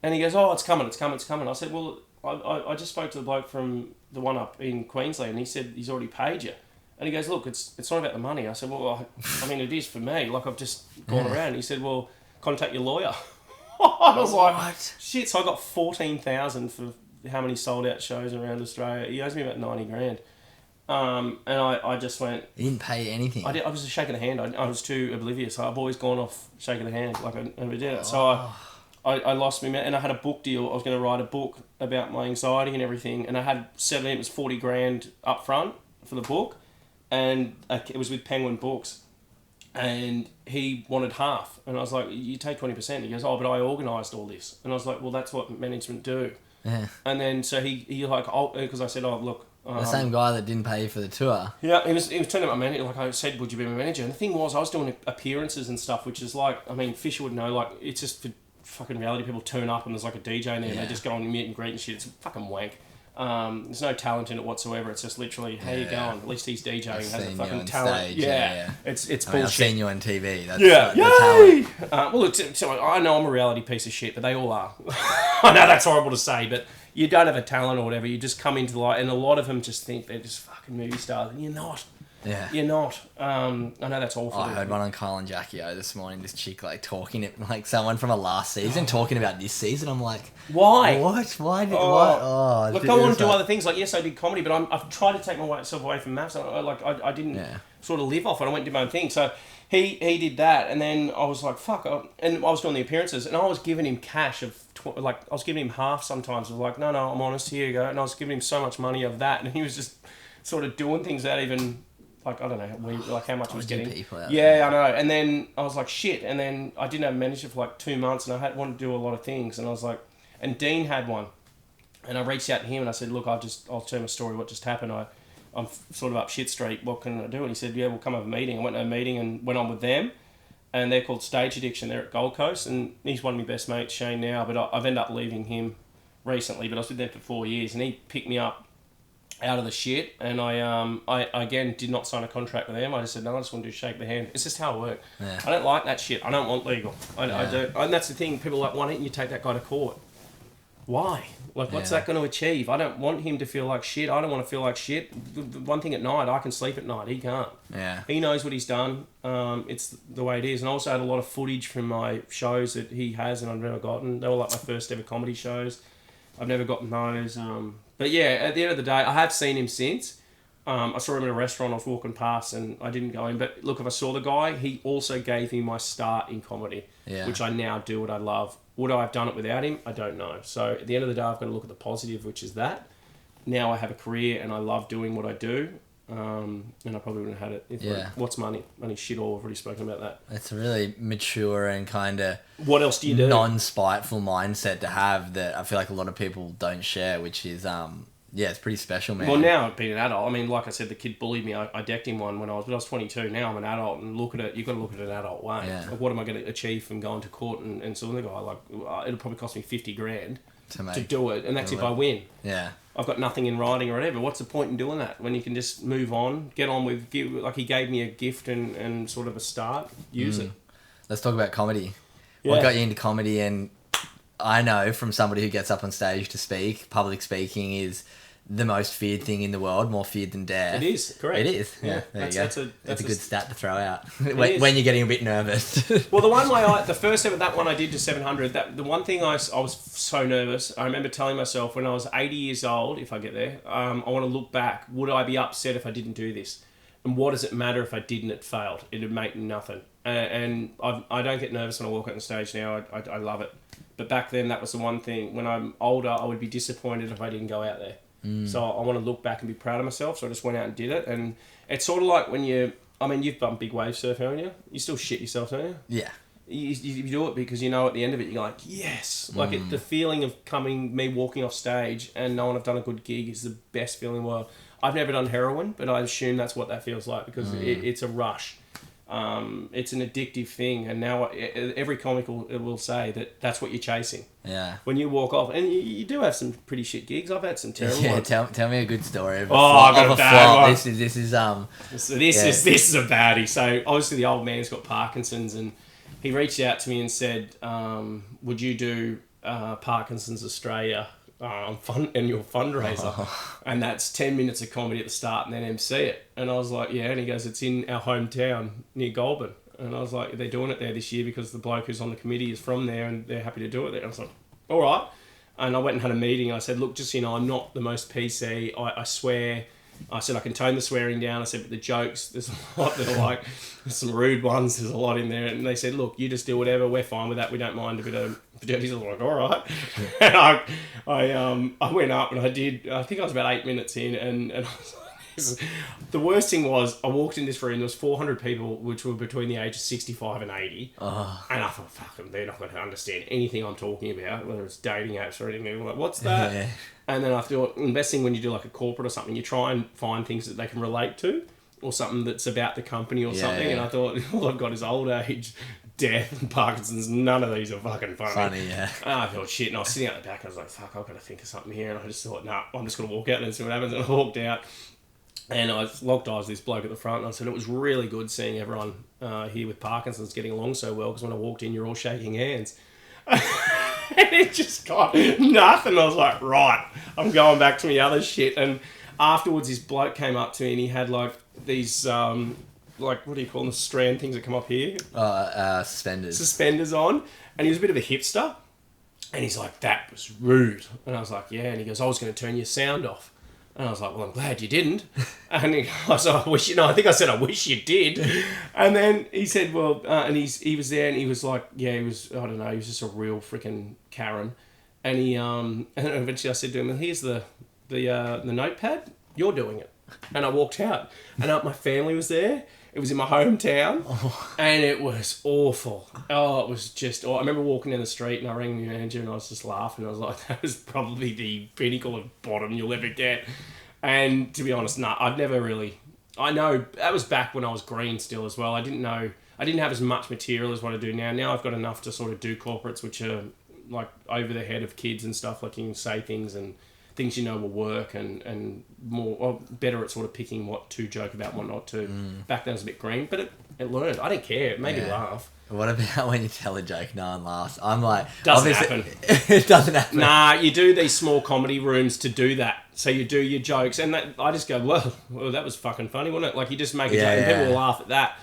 And he goes, oh, it's coming. I said, well, I just spoke to the bloke from the one up in Queensland, and he said he's already paid you. And he goes, look, it's not about the money. I said, well, I mean, it is for me. Like, I've just gone around. He said, well, contact your lawyer. I was like, what? Shit. So I got 14,000 for how many sold out shows around Australia. He owes me about 90 grand. And I just went... You didn't pay anything? I was just shaking the hand. I was too oblivious. I've always gone off shaking the hand. Like, I never did it. So I lost me, and I had a book deal. I was going to write a book about my anxiety and everything. And I had it was 40 grand up front for the book. And it was with Penguin Books. And he wanted half. And I was like, you take 20%. He goes, oh, but I organised all this. And I was like, well, that's what management do. Yeah. And then so he like, because I said, oh, look. The same guy that didn't pay you for the tour. Yeah, he was turning up my manager. Like I said, would you be my manager? And the thing was, I was doing appearances and stuff, which is like, I mean, Fisher would know, like, it's just for fucking reality. People turn up and there's like a DJ in there and they just go on meet and greet and shit. It's fucking wank. There's no talent in it whatsoever. It's just literally, how you going? At least he's DJing, has a fucking talent. Stage, yeah. It's bullshit. I've seen you on TV. That's, Yay! Well, look, so I know I'm a reality piece of shit, but they all are. I know that's horrible to say, but you don't have a talent or whatever. You just come into the light, and a lot of them just think they're just fucking movie stars, and you're not. Yeah. You're not. I know that's awful. I heard one on Kyle and Jackie O this morning, this chick like talking, like someone from a last season talking about this season. I'm like, why? What? Why did what? Oh, look, I want to do other things. Like, yes, I did comedy, but I've tried to take myself away from maths. I didn't sort of live off it. I went and did my own thing. So he did that, and then I was like, fuck. And I was doing the appearances, and I was giving him cash of I was giving him half sometimes. Of like, no, I'm honest. Here you go. And I was giving him so much money of that, and he was just sort of doing things that even. Like, I don't know, how much I was getting. Yeah, I know. And then I was like, shit. And then I didn't have a manager for like 2 months, and I wanted to do a lot of things. And I was like, and Dean had one. And I reached out to him and I said, look, I'll tell my story, what just happened. I'm sort of up shit street. What can I do? And he said, yeah, we'll come have a meeting. I went to a meeting and went on with them. And they're called Stage Addiction. They're at Gold Coast. And he's one of my best mates, Shane, now. But I've ended up leaving him recently. But I was with them for 4 years. And he picked me up out of the shit, and I again did not sign a contract with them. I just said, no, I just want to do shake the hand. It's just how it works. Yeah. I don't like that shit. I don't want legal. I don't. And that's the thing. People are like, why don't you take that guy to court? Why? Like, what's that going to achieve? I don't want him to feel like shit. I don't want to feel like shit. The one thing at night, I can sleep at night. He can't. Yeah. He knows what he's done. It's the way it is. And I also had a lot of footage from my shows that he has and I've never gotten. They were like my first ever comedy shows. I've never gotten those. But yeah, at the end of the day, I have seen him since. I saw him in a restaurant, I was walking past and I didn't go in. But look, if I saw the guy, he also gave me my start in comedy, which I now do what I love. Would I have done it without him? I don't know. So at the end of the day, I've got to look at the positive, which is that. Now I have a career and I love doing what I do. and I probably wouldn't have had it. Yeah. What's money? Money shit all. I've already spoken about that. It's a really mature and kind of What else do you do? non-spiteful mindset to have that I feel like a lot of people don't share, which is it's pretty special, man. Well, now being an adult, I mean, like I said, the kid bullied me. I decked him one when I was 22. Now I'm an adult and look at it. You've got to look at it an adult way. Yeah. Like, what am I going to achieve from going to court and suing the guy? Like, it'll probably cost me $50,000 to do it, and that's if I win. Yeah. I've got nothing in writing or whatever. What's the point in doing that when you can just move on, get on with, like he gave me a gift and sort of a start, use it. Let's talk about comedy. Yeah. What got you into comedy? And I know from somebody who gets up on stage to speak, public speaking is the most feared thing in the world, more feared than death. It is, correct. It is. Yeah, there you go. That's a good stat to throw out when you're getting a bit nervous. Well, the first ever, that one I did to 700, the one thing I was so nervous, I remember telling myself when I was 80 years old, if I get there, I want to look back, would I be upset if I didn't do this? And what does it matter if I didn't, it failed? It'd make nothing. And I don't get nervous when I walk out on stage now. I love it. But back then, that was the one thing. When I'm older, I would be disappointed if I didn't go out there. So I want to look back and be proud of myself. So I just went out and did it. And it's sort of like when you've bumped big wave surf, haven't you? You still shit yourself, don't you? Yeah. You do it because you know at the end of it, you're like, yes. Like the feeling of me walking off stage and knowing I've done a good gig is the best feeling in the world. I've never done heroin, but I assume that's what that feels like because it's a rush. It's an addictive thing, and now every comic will say that's what you're chasing. Yeah. When you walk off, and you do have some pretty shit gigs. I've had some terrible ones. Tell me a good story of a I got a bad one. This is This is a baddie. So obviously the old man's got Parkinson's, and he reached out to me and said, "Would you do Parkinson's Australia and your fundraiser?" And that's 10 minutes of comedy at the start and then MC it. And I was like, yeah. And he goes, it's in our hometown near Goulburn. And I was like, they're doing it there this year because the bloke who's on the committee is from there and they're happy to do it there. And I was like, all right. And I went and had a meeting. I said, look, just so you know, I'm not the most PC. I swear. I said, I can tone the swearing down. I said, but the jokes, there's a lot that are like, there's some rude ones. There's a lot in there. And they said, look, you just do whatever. We're fine with that. We don't mind a bit of dirty. I was like, all right. And I went up and I think I was about 8 minutes in and I was like, the worst thing was I walked in this room, there was 400 people which were between the ages of 65 and 80. And I thought, fuck them, they're not going to understand anything I'm talking about, whether it's dating apps or anything. I'm like, what's that? Yeah. And then I thought, the best thing when you do like a corporate or something, you try and find things that they can relate to or something that's about the company or something. Yeah. And I thought, all I've got is old age, death and Parkinson's. None of these are fucking funny. Yeah. And I thought, shit. And I was sitting out the back. I was like, fuck, I've got to think of something here. And I just thought, nah, I'm just going to walk out and see what happens. And I walked out. And I locked eyes with this bloke at the front. And I said, it was really good seeing everyone here with Parkinson's getting along so well. Because when I walked in, you're all shaking hands. And it just got nothing. I was like, right, I'm going back to my other shit. And afterwards, this bloke came up to me and he had like these, like, what do you call them? The strand things that come up here? Suspenders. Suspenders on. And he was a bit of a hipster. And he's like, that was rude. And I was like, yeah. And he goes, I was going to turn your sound off. And I was like, well, I'm glad you didn't. And I was like, I think I said, I wish you did. And then he said, well, and he was there and he was like, yeah, he was, I don't know, he was just a real freaking Karen. And and eventually I said to him, well, here's the notepad, you're doing it. And I walked out and my family was there. It was in my hometown, and it was awful. Oh, it was just... I remember walking down the street, and I rang my manager, and I was just laughing. I was like, that was probably the pinnacle of bottom you'll ever get. And to be honest, I've never really... I know, that was back when I was green still as well. I didn't have as much material as what I do now. Now I've got enough to sort of do corporates, which are like over the head of kids and stuff, like you can say things and things you know will work and more or better at sort of picking what to joke about and what not to. Back then I was a bit green, but it learned. I didn't care. It made me laugh. What about when you tell a joke, no one laughs? I'm like... Doesn't happen. It doesn't happen. Nah, you do these small comedy rooms to do that. So you do your jokes and I just go, well, that was fucking funny, wasn't it? Like you just make a joke and people will laugh at that.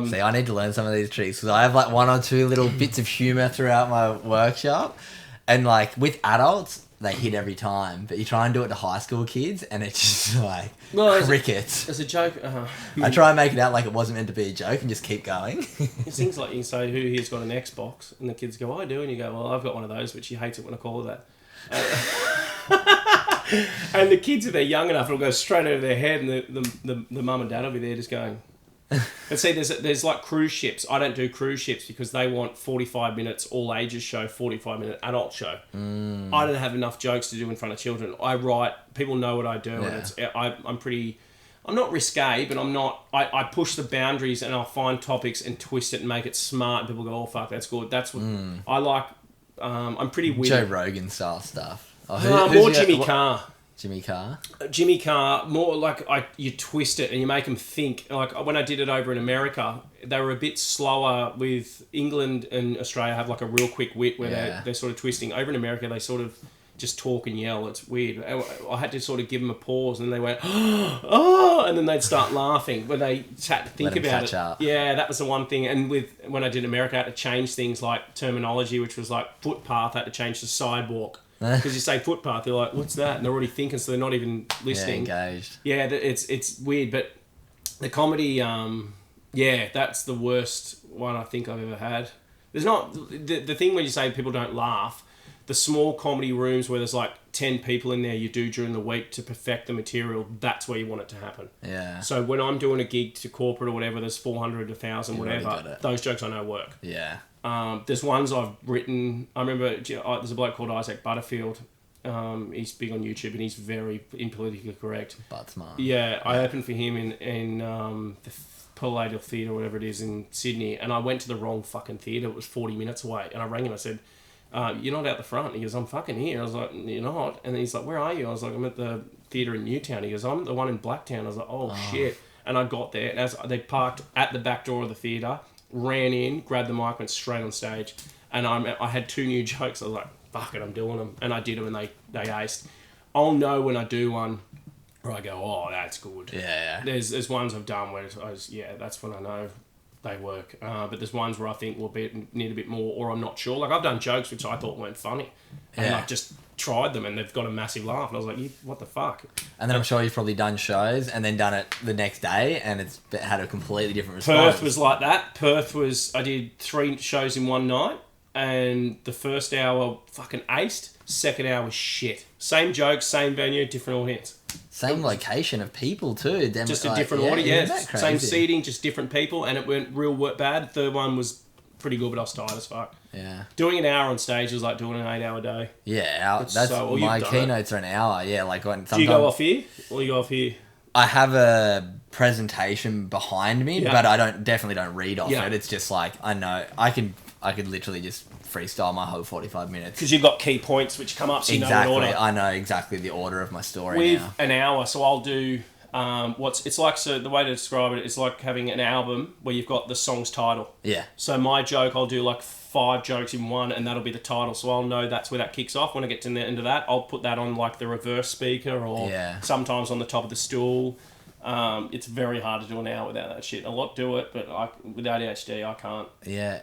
See, I need to learn some of these tricks because I have like one or two little bits of humour throughout my workshop. And like with adults... they hit every time, but you try and do it to high school kids and it's just like crickets. It's a joke. I try and make it out like it wasn't meant to be a joke and just keep going. It's things like you can say, who here's got an Xbox? And the kids go, I do. And you go, well, I've got one of those, but she hates it when I call her that. And the kids, if they're young enough, it'll go straight over their head, and the mum and dad will be there just going. But see, there's like cruise ships. I don't do cruise ships because they want 45 minutes all ages show, 45-minute adult show. I don't have enough jokes to do in front of children. I write. People know what I do, and I'm pretty. I'm not risque, but I'm not. I push the boundaries, and I'll find topics and twist it and make it smart. And people go, "Oh fuck, that's good." That's what I like. I'm pretty weird. Joe Rogan style stuff. More Jimmy Carr. Jimmy Carr? Jimmy Carr, more like you twist it and you make them think. Like when I did it over in America, they were a bit slower with England and Australia have like a real quick wit where they're sort of twisting. Over in America, they sort of just talk and yell. It's weird. I had to sort of give them a pause and then they went, oh, and then they'd start laughing when they had to think about it. Up. Yeah, that was the one thing. And when I did America, I had to change things like terminology, which was like footpath, I had to change to sidewalk. Because you say footpath, they're like, what's that? And they're already thinking, so they're not even listening. Yeah, engaged. Yeah, it's weird, but the comedy, that's the worst one I think I've ever had. There's not, the thing when you say people don't laugh, the small comedy rooms where there's like 10 people in there you do during the week to perfect the material, that's where you want it to happen. Yeah. So when I'm doing a gig to corporate or whatever, there's 400, 1,000, whatever, those jokes I know work. Yeah. There's ones I've written. I remember there's a bloke called Isaac Butterfield. He's big on YouTube and he's very politically correct. But smart. Yeah, I opened for him in the Palladial Theatre, whatever it is, in Sydney, and I went to the wrong fucking theatre. It was 40 minutes away, and I rang him. I said, "You're not out the front." He goes, "I'm fucking here." I was like, "You're not." And then he's like, "Where are you?" I was like, "I'm at the theatre in Newtown." He goes, "I'm the one in Blacktown." I was like, "Oh. Shit!" And I got there, and as they parked at the back door of the theatre. Ran in, grabbed the mic, went straight on stage, and I had 2 new jokes. I was like, "Fuck it, I'm doing them," and I did them, and they aced. I'll know when I do one, where I go, "Oh, that's good." Yeah. There's ones I've done where that's when I know they work. But there's ones where I think need a bit more, or I'm not sure. Like I've done jokes which I thought weren't funny, and I've just tried them and they've got a massive laugh, and I was like, "What the fuck?" And then I'm sure you've probably done shows and then done it the next day, and it's had a completely different response. Perth was like that. I did 3 shows in one night, and the first hour fucking aced. Second hour was shit. Same jokes, same venue, different audience. Same location of people too. Just a different audience. Yeah, same seating, just different people, and it went real bad. Third one was pretty good, but I was tired as fuck. Yeah. Doing an hour on stage was like doing an 8-hour day. Yeah, my keynotes are an hour. Yeah, like when sometimes... Do you go off here or you go off here? I have a presentation behind me, but I definitely don't read off it. It's just like I know I could literally just freestyle my whole 45 minutes. Because you've got key points which come up, so you know the order. I know exactly the order of my story with now. An hour, so I'll do it's like, so the way to describe it is like having an album where you've got the song's title. Yeah. So my joke, I'll do like 5 jokes in one, and that'll be the title. So I'll know that's where that kicks off. When I get to the end of that, I'll put that on like the reverse speaker, or sometimes on the top of the stool. It's very hard to do an hour without that shit. A lot do it, but with ADHD, I can't. Yeah,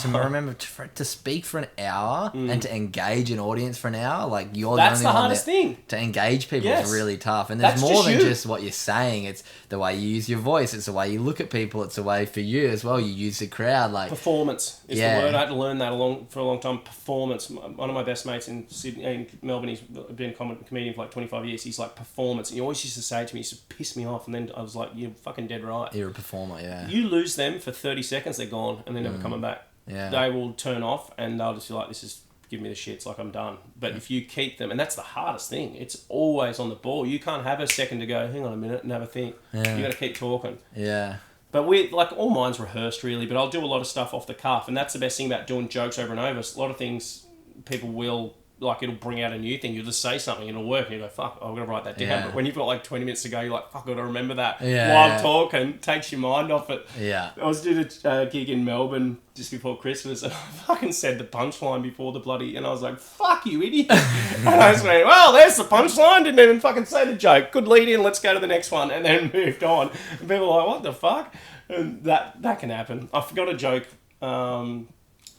remember to speak for an hour and to engage an audience for an hour. Like that's the hardest thing. To engage people is really tough, and there's more than just what you're saying. It's the way you use your voice. It's the way you look at people. It's the way for you as well. You use the crowd. Like performance is the word. I had to learn that for a long time. Performance. One of my best mates in Sydney, in Melbourne, he's been a comedian for like 25 years. He's like performance, and he always used to say to me, he used to piss me off. And then I was like, "You're fucking dead right. You're a performer, yeah. You lose them for 30 seconds, they're gone, and they're never coming back. Yeah. They will turn off, and they'll just be like, this is, give me the shits, like I'm done. But if you keep them, and that's the hardest thing, it's always on the ball. You can't have a second to go, hang on a minute, and have a think. Yeah. You got to keep talking. Yeah. But all mine's rehearsed, really, but I'll do a lot of stuff off the cuff, and that's the best thing about doing jokes over and over. A lot of things people will... Like, it'll bring out a new thing. You'll just say something, it'll work, and you go, fuck, I've got to write that down. Yeah. But when you've got like 20 minutes to go, you're like, fuck, I've got to remember that while I'm talking. Takes your mind off it. Yeah. I was doing a gig in Melbourne just before Christmas, and I fucking said the punchline before the bloody... And I was like, fuck you, idiot. And I just went, well, there's the punchline. Didn't even fucking say the joke. Good lead in, let's go to the next one. And then moved on. And people were like, what the fuck? And that can happen. I forgot a joke...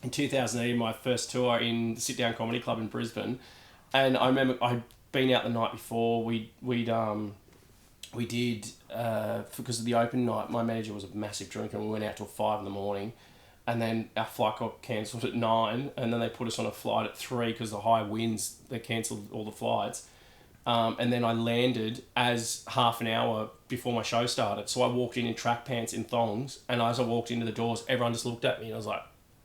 in 2008, my first tour in the Sit Down Comedy Club in Brisbane, and I remember I'd been out the night before. We did because of the open night. My manager was a massive drinker, and we went out till 5 a.m, and then our flight got cancelled at 9, and then they put us on a flight at 3 because the high winds. They cancelled all the flights, And then I landed as half an hour before my show started. So I walked in track pants in thongs, and as I walked into the doors, everyone just looked at me, and I was like,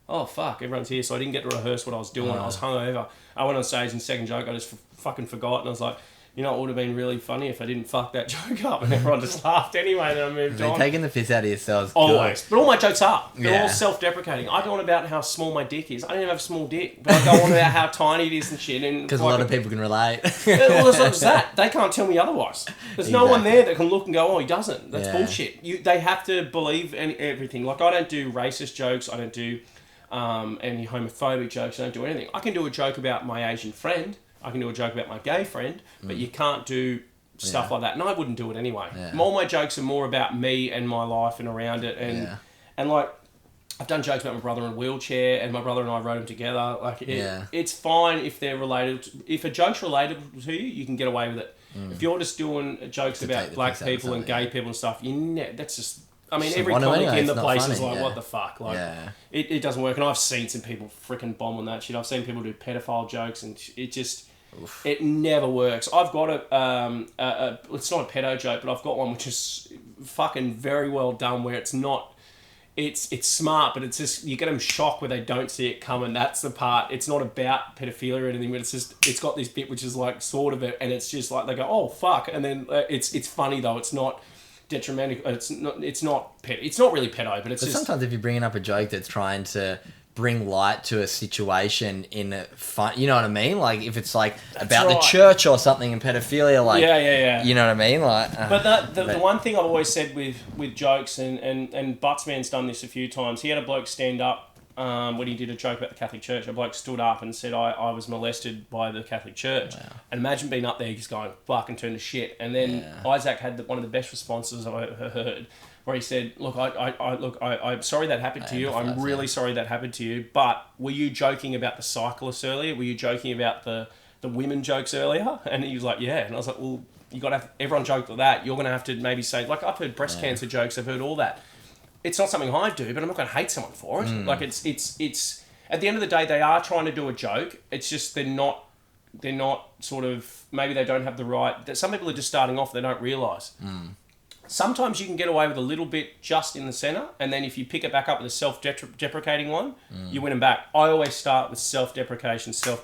oh, fuck, everyone's here. So I didn't get to rehearse what I was doing. I was hungover. I went on stage and second joke, I just fucking forgot, and I was like, you know, it would have been really funny if I didn't fuck that joke up, and everyone just laughed anyway, and then I moved on. Taking the piss out of yourselves. Always. But all my jokes are. They're Yeah. all self-deprecating. I go on about how small my dick is. I don't even have a small dick, but I go on about how tiny it is and shit. Because a lot of people can relate. Well, it's not just that. They can't tell me otherwise. There's no one Exactly. there that can look and go, oh, he doesn't. That's Yeah. bullshit. They have to believe everything. Like, I don't do racist jokes. I don't do any homophobic jokes. I don't do anything. I can do a joke about my Asian friend. I can do a joke about my gay friend. But you can't do stuff like that. And I wouldn't do it anyway. Yeah. All my jokes are more about me and my life and around it. And like, I've done jokes about my brother in a wheelchair, and my brother and I wrote them together. Like, it's fine if they're related. If a joke's relatable to you, you can get away with it. If you're just doing jokes about black people and gay people and stuff, that's just... I mean, every comic in the place is like, what the fuck? Like, it doesn't work. And I've seen some people freaking bomb on that shit. I've seen people do pedophile jokes, and it just... Oof. It never works. I've got it's not a pedo joke, but I've got one which is fucking very well done, where it's not... It's smart, but it's just, you get them shocked where they don't see it coming. That's the part. It's not about pedophilia or anything, but it's got this bit which is like sort of it, and it's just like they go, oh fuck, and then it's funny though. It's not detrimental. It's not It's not really pedo, but it's just... Sometimes if you're bringing up a joke that's trying to bring light to a situation in a fun, you know what I mean? Like if it's like about the church or something and pedophilia, like you know what I mean? Like, but the one thing I've always said with jokes, and Buttsman's done this a few times. He had a bloke stand up when he did a joke about the Catholic Church. A bloke stood up and said, I was molested by the Catholic Church. Wow. And imagine being up there just going, fuck, and turn to shit. And then Isaac had one of the best responses I've ever heard, where he said, look, I'm sorry that happened to you. I'm really sorry that happened to you. But were you joking about the cyclists earlier? Were you joking about the women jokes earlier? And he was like, yeah. And I was like, well, you got to have everyone joke like that. You're going to have to maybe say, like, I've heard breast cancer jokes. I've heard all that. It's not something I do, but I'm not going to hate someone for it. Like it's at the end of the day, they are trying to do a joke. It's just they're not sort of, maybe they don't have the right. Some people are just starting off. They don't realise. Sometimes you can get away with a little bit just in the centre, and then if you pick it back up with a self-deprecating one, you win them back. I always start with self-deprecation, so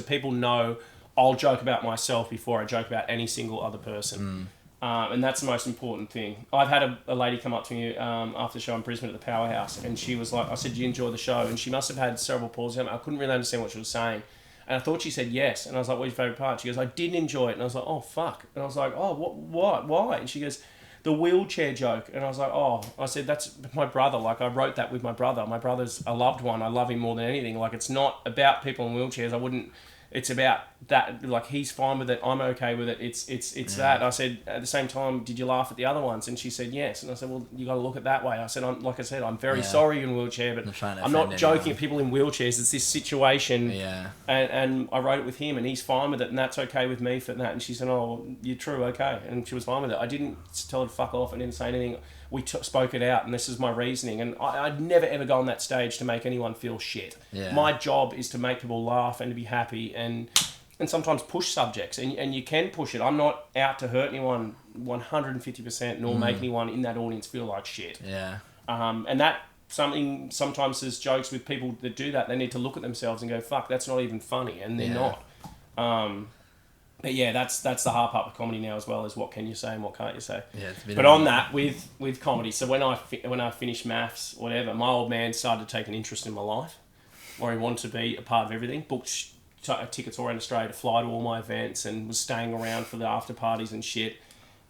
people know I'll joke about myself before I joke about any single other person. And that's the most important thing. I've had a lady come up to me after the show in Brisbane at the Powerhouse, and she was like, I said, do you enjoy the show? And she must have had cerebral palsy. I couldn't really understand what she was saying. And I thought she said yes. And I was like, what's your favourite part? She goes, I didn't enjoy it. And I was like, oh, fuck. And I was like, oh, what? Why? And she goes, the wheelchair joke. And I was like, oh. I said, that's my brother. Like, I wrote that with my brother. My brother's a loved one. I love him more than anything. Like, it's not about people in wheelchairs. It's about that, like, he's fine with it, I'm okay with it, it's that. I said, at the same time, did you laugh at the other ones? And she said yes. And I said, well, you got to look at it that way. I said, I'm very sorry you're in a wheelchair, but I'm not joking at people in wheelchairs. It's this situation, and I wrote it with him, and he's fine with it, and that's okay with me for that. And she said, oh, you're true, okay. And she was fine with it. I didn't tell her to fuck off. I didn't say anything. We spoke it out, and this is my reasoning. And I'd never, ever go on that stage to make anyone feel shit. Yeah. My job is to make people laugh and to be happy and sometimes push subjects. And you can push it. I'm not out to hurt anyone 150%, nor make anyone in that audience feel like shit. Yeah. And that something, sometimes there's jokes with people that do that. They need to look at themselves and go, fuck, that's not even funny. And they're not. But yeah, that's the hard part with comedy now as well, is what can you say and what can't you say. Yeah, but on that, with comedy, so when I finished maths, whatever, my old man started to take an interest in my life, where he wanted to be a part of everything, booked tickets all around Australia to fly to all my events, and was staying around for the after parties and shit.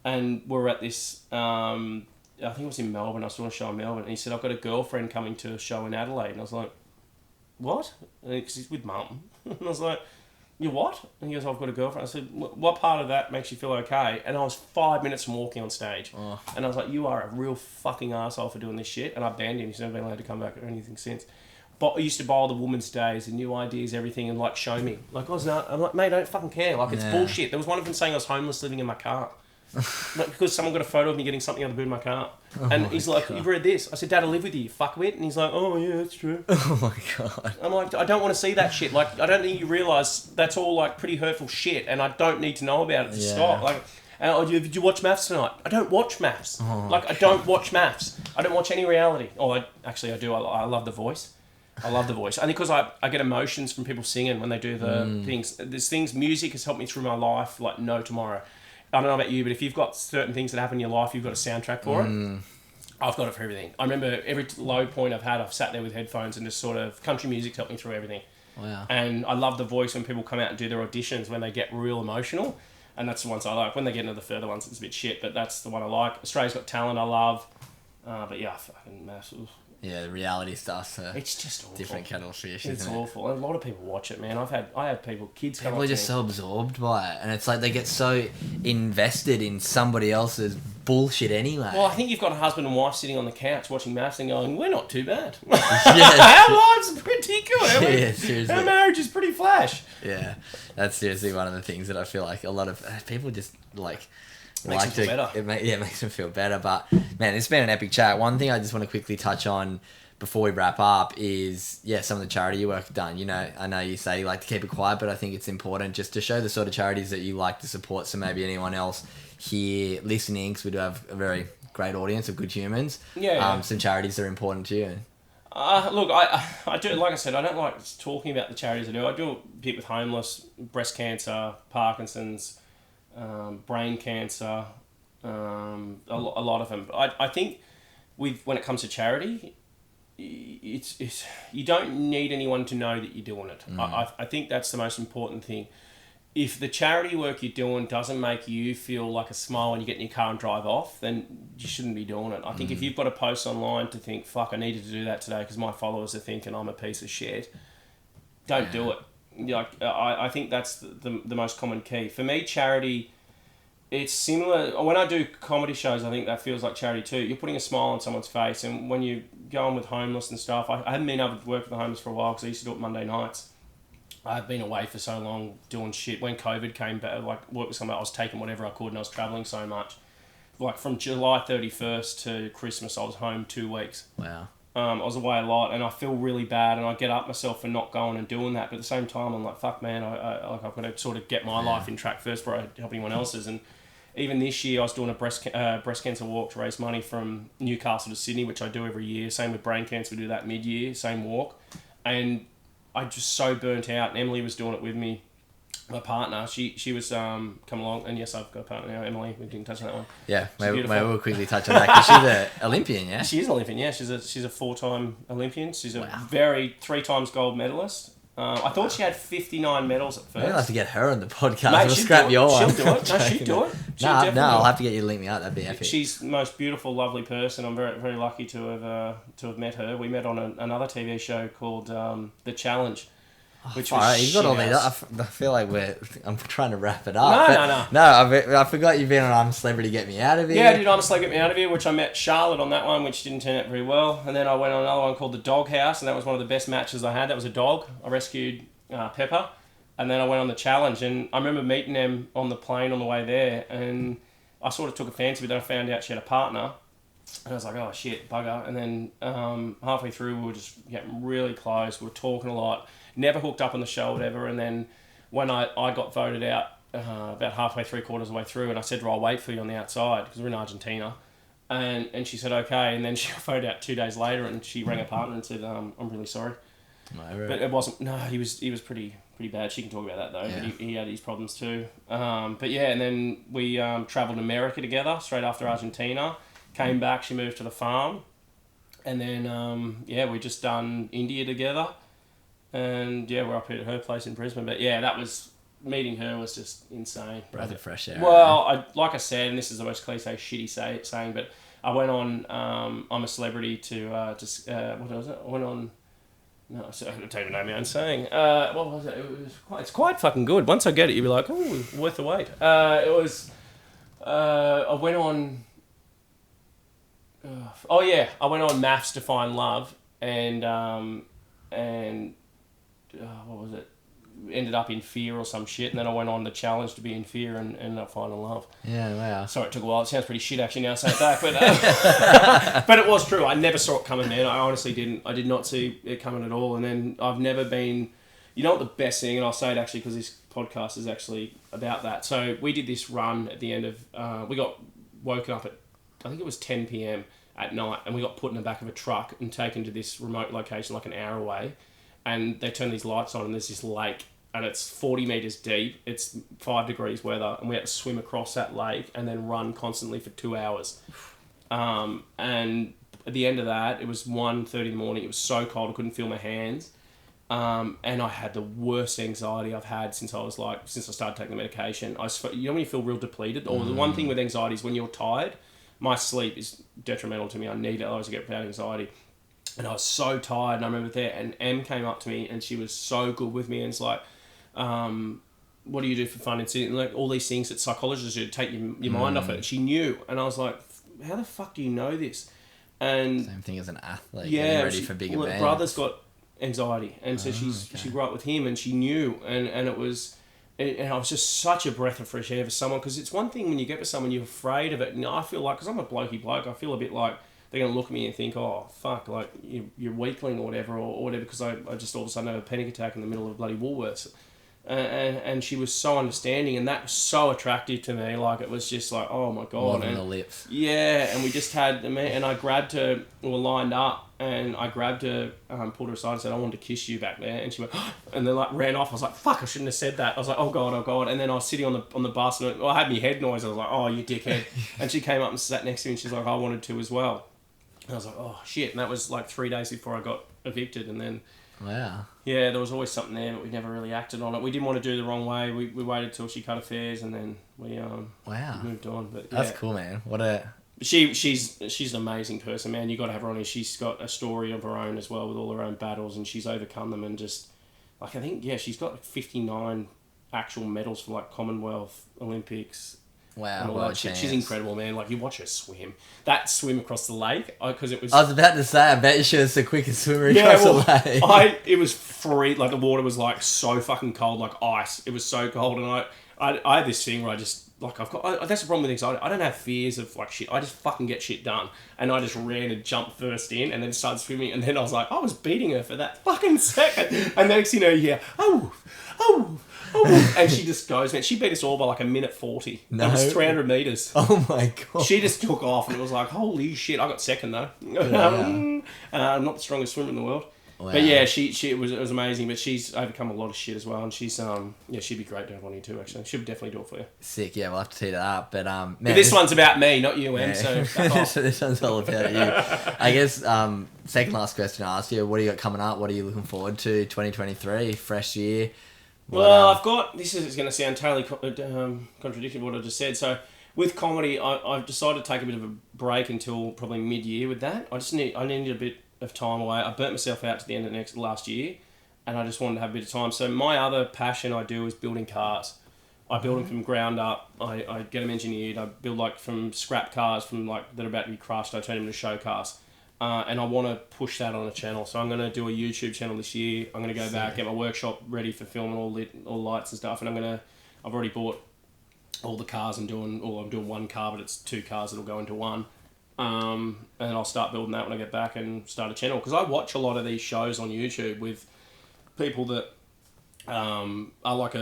And we're at this, I think it was in Melbourne, I was doing a show in Melbourne, and he said, I've got a girlfriend coming to a show in Adelaide. And I was like, what? Because he's with mum. And I was like, you what? And he goes, I've got a girlfriend. I said, what part of that makes you feel okay? And I was 5 minutes from walking on stage. Oh. And I was like, you are a real fucking arsehole for doing this shit. And I banned him. He's never been allowed to come back or anything since. But I used to buy all the women's days and new ideas, everything, and like show me. Like, I'm like, mate, I don't fucking care. Like, it's bullshit. There was one of them saying I was homeless living in my car. Like, because someone got a photo of me getting something out of the boot of my car. And he's like, "You've read this?" I said, "Dad, I live with you, you fuckwit." And he's like, "Oh, yeah, that's true." Oh my god. I'm like, I don't want to see that shit. Like, I don't think you realise that's all, like, pretty hurtful shit, and I don't need to know about it to stop. Like, did you watch maths tonight? I don't watch maths. I don't watch maths. I don't watch any reality. Actually, I do. I love The Voice. I love The Voice. I think because I get emotions from people singing when they do the things. There's things, music has helped me through my life like no tomorrow. I don't know about you, but if you've got certain things that happen in your life, you've got a soundtrack for it. I've got it for everything. I remember every low point I've had, I've sat there with headphones and just sort of, country music's helped me through everything. Wow. And I love The Voice when people come out and do their auditions when they get real emotional. And that's the ones I like. When they get into the further ones, it's a bit shit, but that's the one I like. Australia's Got Talent, I love. But yeah, fucking massive. Yeah, the reality stuff's It's just awful. different kettle of fish, It's isn't it? awful. A lot of people watch it, man. I had people, kids come People up are to just me. so absorbed by it, and it's like they get so invested in somebody else's bullshit anyway. Well, I think you've got a husband and wife sitting on the couch watching maths and going, "We're not too bad. Yeah. Our lives are pretty good. Yeah, seriously. Our marriage is pretty flash." Yeah, that's seriously one of the things that I feel like a lot of people just like. Makes them feel better. It makes them feel better. But man, it's been an epic chat. One thing I just want to quickly touch on before we wrap up is some of the charity work done. You know, I know you say you like to keep it quiet, but I think it's important just to show the sort of charities that you like to support. So maybe anyone else here listening, because we do have a very great audience of good humans. Yeah. Some charities that are important to you. Look, I do, like I said, I don't like talking about the charities I do. I do a bit with homeless, breast cancer, Parkinson's, brain cancer, a lot of them. I think when it comes to charity, it's you don't need anyone to know that you're doing it. I think that's the most important thing. If the charity work you're doing doesn't make you feel like a smile when you get in your car and drive off, then you shouldn't be doing it. I think if you've got a post online to think, "Fuck, I needed to do that today because my followers are thinking I'm a piece of shit," don't do it. Like, I think that's the most common key. For me, charity, it's similar. When I do comedy shows, I think that feels like charity too. You're putting a smile on someone's face, and when you go on with homeless and stuff, I haven't been able to work with the homeless for a while because I used to do it Monday nights. I've been away for so long doing shit. When COVID came back, like, work with somebody, I was taking whatever I could, and I was travelling so much. Like, from July 31st to Christmas, I was home 2 weeks. Wow. I was away a lot, and I feel really bad, and I get up myself for not going and doing that. But at the same time, I'm like, fuck, man, I've got to sort of get my life in track first before I help anyone else's. And even this year, I was doing a breast cancer walk to raise money from Newcastle to Sydney, which I do every year. Same with brain cancer, we do that mid-year, same walk. And I just so burnt out, and Emily was doing it with me. My partner, she was come along, and yes, I've got a partner now, Emily. We can touch on that one. Yeah, maybe we'll quickly touch on that because she's an Olympian, yeah. She is an Olympian, yeah. She's a 4-time Olympian. She's a Wow. 3 times gold medalist. I thought she had 59 medals at first. Maybe I'll have to get her on the podcast. Mate, We'll she'll scrap do it. your one. She'll do it. No, she'd do it. She'd No, definitely I'll do it. have to get you to link me out. That'd be epic. She's the most beautiful, lovely person. I'm very, very lucky to have met her. We met on another TV show called The Challenge, which was Alright, you've got all these. shit-house. I feel like I'm trying to wrap it up. No. I forgot you've been on I'm Celebrity Get Me Out of Here. Yeah, I did Honestly Get Me Out of Here, which I met Charlotte on that one, which didn't turn out very well. And then I went on another one called The Dog House, and that was one of the best matches I had. That was a dog. I rescued Pepper. And then I went on The Challenge, and I remember meeting them on the plane on the way there, and I sort of took a fancy, but then I found out she had a partner. And I was like, oh shit, bugger. And then halfway through, we were just getting really close. We were talking a lot. Never hooked up on the show or whatever. And then when I got voted out about halfway, 3/4 of the way through, and I said to her, I'll wait for you on the outside because we're in Argentina. And she said, okay. And then she got voted out 2 days later, and she rang her partner and said, I'm really sorry. No, But it wasn't, no, he was pretty bad. She can talk about that though, Yeah. but he had his problems too. But yeah, and then we travelled to America together straight after Argentina. Came back, she moved to the farm. And then, we just done India together. And yeah, we're up here at her place in Brisbane. But yeah, meeting her was just insane. breath of fresh air. Well, like I said, and this is the most cliche, shitty saying, but I went on I'm a Celebrity to what was it? I went on. No, so I don't even know my own saying. What was it? It's quite fucking good. Once I get it, you'll be like, oh, worth the wait. It was. I went on. I went on Maths to Find Love, and what was it? ended up in fear or some shit, and then I went on the challenge to be in fear and ended up finding love. Yeah, wow. Sorry, it took a while. It sounds pretty shit actually now saying it back, but but it was true. I never saw it coming, man. I honestly didn't. I did not see it coming at all. And then I've never been. You know what the best thing, and I'll say it actually because this podcast is actually about that. So we did this run at the end of. We got woken up at, I think it was 10 p.m. at night, and we got put in the back of a truck and taken to this remote location like an hour away, and they turned these lights on, and there's this lake. And it's 40 metres deep, it's 5 degrees weather, and we had to swim across that lake and then run constantly for 2 hours. And at the end of that, it was 1:30 in the morning, it was so cold I couldn't feel my hands. And I had the worst anxiety I've had since I started taking the medication. You know when you feel real depleted? Or the one thing with anxiety is when you're tired, my sleep is detrimental to me, I need it, otherwise I get bad anxiety. And I was so tired, and I remember there, and Em came up to me, and she was so good with me, and it's like, what do you do for fun? And like all these things that psychologists do to take your mind off it. She knew, and I was like, how the fuck do you know this? And same thing as an athlete, yeah, getting ready for big events. My brother's got anxiety, and so she grew up with him, and she knew, and it was, and I was just such a breath of fresh air for someone, because it's one thing when you get with someone you're afraid of it, and I feel like, because I'm a blokey bloke, I feel a bit like they're going to look at me and think, oh, fuck, like, you're weakling or whatever, because I just all of a sudden had a panic attack in the middle of bloody Woolworths. And she was so understanding, and that was so attractive to me. Like, it was just like, oh my God. More than the lips. Yeah, and we just had, and I grabbed her, we were lined up, and I grabbed her, pulled her aside and said, I wanted to kiss you back there. And she went, and then like ran off. I was like, fuck, I shouldn't have said that. I was like, oh God. And then I was sitting on the bus, and I had my head noise. I was like, oh, you dickhead. And she came up and sat next to me, and she's like, I wanted to as well. And I was like, oh shit. And that was like 3 days before I got evicted, and then... Wow. Yeah, there was always something there, but we never really acted on it. We didn't want to do the wrong way. We waited till she cut her fares, and then we moved on. But yeah. That's cool, man. What a... She's an amazing person, man. You got to have her on here. She's got a story of her own as well, with all her own battles, and she's overcome them, and just like, I think, yeah, she's got like 59 actual medals for like Commonwealth, Olympics. Wow, what a chance. She's incredible, man. Like, you watch her swim. That swim across the lake, because it was... I was about to say, I bet she was the quickest swimmer across the lake. It was free. Like, the water was, like, so fucking cold, like ice. It was so cold, and I had this thing where I just... Like, that's the problem with anxiety. I don't have fears of, like, shit. I just fucking get shit done. And I just ran and jumped first in, and then started swimming, and then I was like, I was beating her for that fucking second. And next thing you know, you hear, oh, and she just goes, man. She beat us all by like 1:40. No. It was 300 metres. Oh my God. She just took off, and it was like, holy shit. I got second though. Yeah. I'm not the strongest swimmer in the world. Wow. But yeah, it was amazing. But she's overcome a lot of shit as well, and she's she'd be great to have on here too. Actually, she'll definitely do it for you. Sick. Yeah, we'll have to tee that up. But man, but this one's about me, not you, Em. Yeah. So this one's all about you. I guess second last question I asked you: what do you got coming up? What are you looking forward to? 2023, fresh year. I've got... This is going to sound totally contradictory to what I just said. So, with comedy, I've decided to take a bit of a break until probably mid-year with that. I needed a bit of time away. I burnt myself out to the end of last year, and I just wanted to have a bit of time. So, my other passion I do is building cars. I build them from ground up. I get them engineered. I build like from scrap cars from like that are about to be crushed. I turn them into show cars. And I want to push that on a channel. So I'm going to do a YouTube channel this year. I'm going to go back, get my workshop ready for filming all lights and stuff. And I've already bought all the cars I'm doing one car, but it's 2 cars that'll go into one. And I'll start building that when I get back and start a channel. Because I watch a lot of these shows on YouTube with people that are like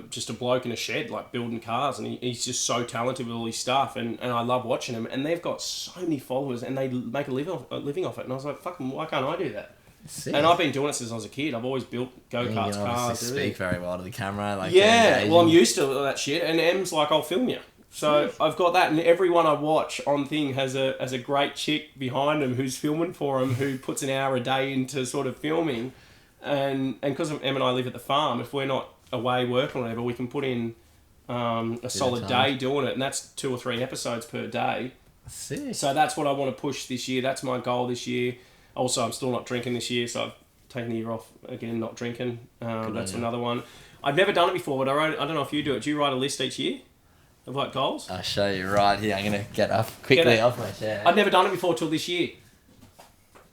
just a bloke in a shed, like building cars, and he's just so talented with all his stuff, and I love watching him, and they've got so many followers, and they make a living off it, and I was like, fucking, why can't I do that? Sick. And I've been doing it since I was a kid. I've always built go-karts, cars. Speak very well to the camera, like well, I'm used to that shit, and Em's like, I'll film you. So I've got that, and everyone I watch on thing has a great chick behind him who's filming for him, who puts an hour a day into sort of filming. And because Em and I live at the farm, if we're not away working or whatever, we can put in a solid day doing it, and that's 2 or 3 episodes per day. Sick. So that's what I want to push this year. That's my goal this year. Also, I'm still not drinking this year, so I've taken a year off again, not drinking. That's another one. I've never done it before, but I don't know if you do it. Do you write a list each year of like goals? I'll show you right here. I'm going to get up quickly off my chair. I've never done it before till this year.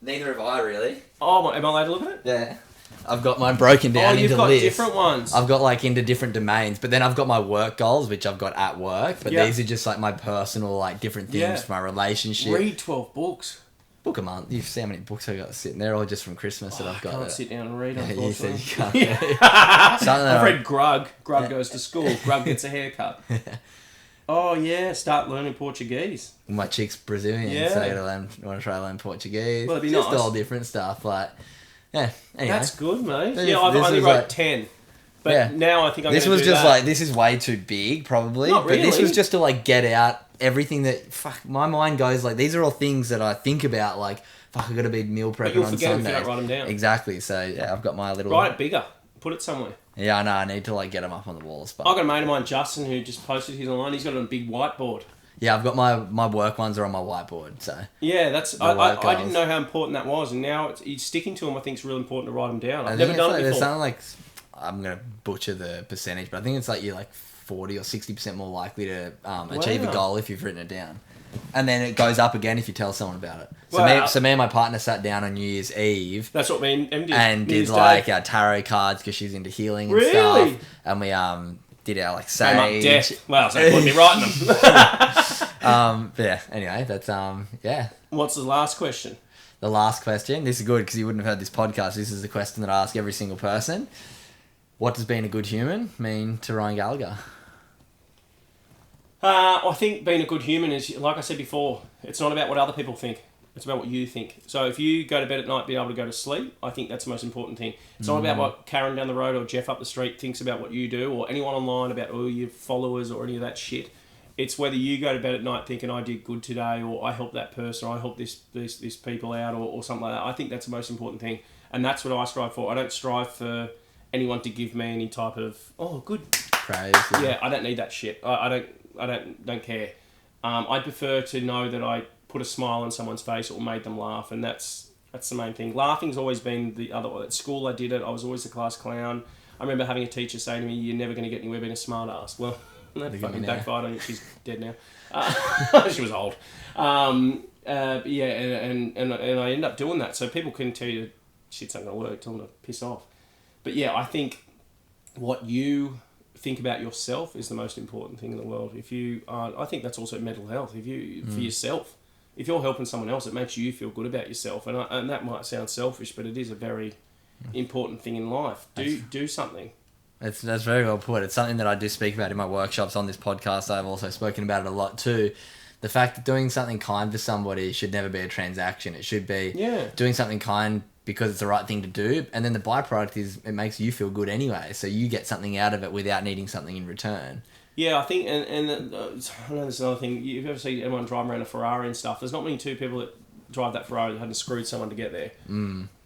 Neither have I, really. Oh, am I allowed to look at it? Yeah. I've got mine broken down into you've got lists. different ones. I've got like into different domains, but then I've got my work goals, which I've got at work. But these are just like my personal, like different things for my relationship. Read 12 books. Book a month. You see how many books I got sitting there, all just from Christmas that I've got. I can't sit down and read, You said unfortunately. you can't. I've read Grug. Grug goes to school. Grug gets a haircut. Oh, yeah. Start learning Portuguese. My chick's Brazilian, so I want to try to learn Portuguese. Well, it'd be just nice. all different stuff. Like, yeah. Anyway. That's good, mate. This- Yeah, I've this only is wrote like- 10. But now I think I'm going This to was do just that. like, this is way too big, probably. Not But this really. was just to like get out everything that, my mind goes like, these are all things that I think about, like, I got to be meal prepping you'll on forget if you Sunday. don't write them down. Exactly. So, yeah, I've got my little... Write it bigger. Put it somewhere. Yeah, I know. I need to like get them up on the walls. But I've got a mate of mine, Justin, who just posted his online. He's got it on a big whiteboard. yeah, I've got my work ones are on my whiteboard. So Yeah, that's. The I work didn't goals. know how important that was, and now it's sticking to them. I think it's really important to write them down. I've I never think done it's it like, before. there's something like, I'm gonna butcher the percentage, but I think it's like you're like 40 or 60% more likely to achieve a Wow. goal if you've written it down, and then it goes up again if you tell someone about it. So Wow. me and my partner sat down on New Year's Eve. That's what me and Em did. And New Year's did Day. like our tarot cards because she's into healing and Really? stuff. And we did our like Came up sage. death. Well, so it wouldn't be writing them. But yeah. Anyway, that's yeah. What's the last question? The last question. This is good because you wouldn't have heard this podcast. This is the question that I ask every single person. What does being a good human mean to Ryan Gallagher? I think being a good human is, like I said before, it's not about what other people think. It's about what you think. So if you go to bed at night being able to go to sleep, I think that's the most important thing. It's not about what Karen down the road or Jeff up the street thinks about what you do, or anyone online about all your followers or any of that shit. It's whether you go to bed at night thinking I did good today, or I helped that person, or I helped this people out, or something like that. I think that's the most important thing, and that's what I strive for. I don't strive for anyone to give me any type of good. Praise. Yeah, I don't need that shit. I don't care. I prefer to know that I put a smile on someone's face or made them laugh, and that's the main thing. Laughing's always been the other one. At school I did it. I was always the class clown. I remember having a teacher say to me, "You're never going to get anywhere being a smart ass." Well, that fucking backfired on you. She's dead now. She was old. But yeah, and I end up doing that. So people can tell you shit's not going to work. Tell them to piss off. But yeah, I think what you think about yourself is the most important thing in the world. If you, I think that's also mental health. If you for yourself, if you're helping someone else, it makes you feel good about yourself. And that might sound selfish, but it is a very important thing in life. Do something. That's very well put. It's something that I do speak about in my workshops on this podcast. I've also spoken about it a lot too. The fact that doing something kind for somebody should never be a transaction. It should be doing something kind because it's the right thing to do, and then the byproduct is it makes you feel good anyway, so you get something out of it without needing something in return. Yeah, I think, and I know there's another thing. You've ever seen everyone driving around a Ferrari and stuff. There's not many two people that drive that Ferrari that hadn't screwed someone to get there.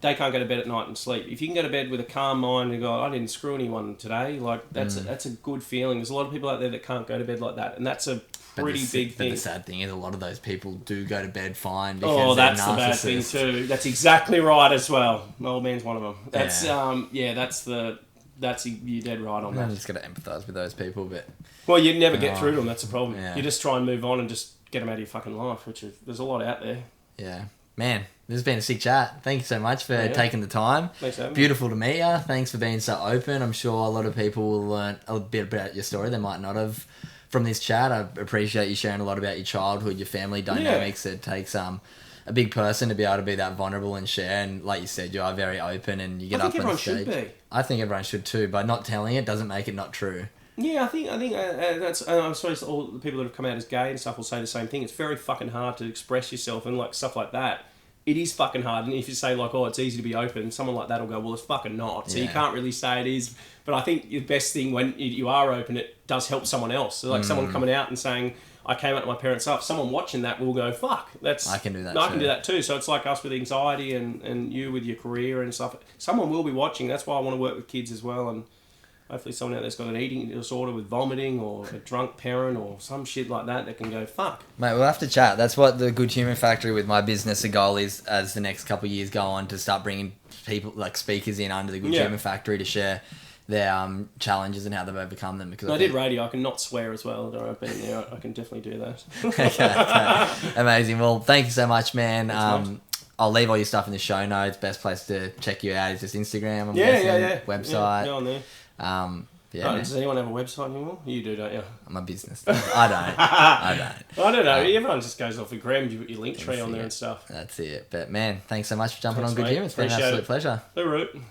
They can't go to bed at night and sleep. If you can go to bed with a calm mind and go, I didn't screw anyone today, like that's a good feeling. There's a lot of people out there that can't go to bed like that, and that's a pretty big thing. But the sad thing is a lot of those people do go to bed fine because they're that's the bad thing narcissists. too. That's exactly right as well. My old man's one of them. That's you're dead right on I'm that. just got to empathise with those people, but Well, you never get through to them. That's the problem. Yeah. You just try and move on and just get them out of your fucking life, which is there's a lot out there. yeah. Man, this has been a sick chat. Thank you so much for taking the time. Thanks for having me. Beautiful to meet you. Thanks for being so open. I'm sure a lot of people will learn a bit about your story they might not have from this chat. I appreciate you sharing a lot about your childhood, your family dynamics. It takes a big person to be able to be that vulnerable and share. And like you said, you are very open and you get up on stage. Should be. I think everyone should too. By not telling it doesn't make it not true. Yeah, I think that's. I'm sorry, all the people that have come out as gay and stuff will say the same thing. It's very fucking hard to express yourself and like stuff like that. It is fucking hard, and if you say like, "Oh, it's easy to be open," someone like that will go, "Well, it's fucking not." So you can't really say it is. But I think the best thing when you are open, it does help someone else. So like someone coming out and saying, "I came out to my parents' stuff," someone watching that will go, "Fuck, that's I can do that. I can do that too." So it's like us with anxiety and you with your career and stuff. Someone will be watching. That's why I want to work with kids as well, and hopefully someone out there's got an eating disorder with vomiting or a drunk parent or some shit like that can go, fuck. Mate, we'll have to chat. That's what the Good Human Factory with my business, a goal is as the next couple of years go on to start bringing people like speakers in under the Good Human Factory to share their challenges and how they've overcome them. Because I did radio. I can not swear as well. I've been there. I can definitely do that. Okay. Amazing. Well, thank you so much, man. I'll leave all your stuff in the show notes. Best place to check you out is just Instagram. I'm Yeah, guessing, Website. Yeah, go on there. Yeah, Does anyone have a website anymore? You do, don't you? I'm a business. I don't. I don't know. Everyone just goes off a gram. You put your link tree on there and stuff. That's it. But man, thanks so much for jumping Thanks, on Good mate. Humour. It's been an Appreciate absolute pleasure. The root.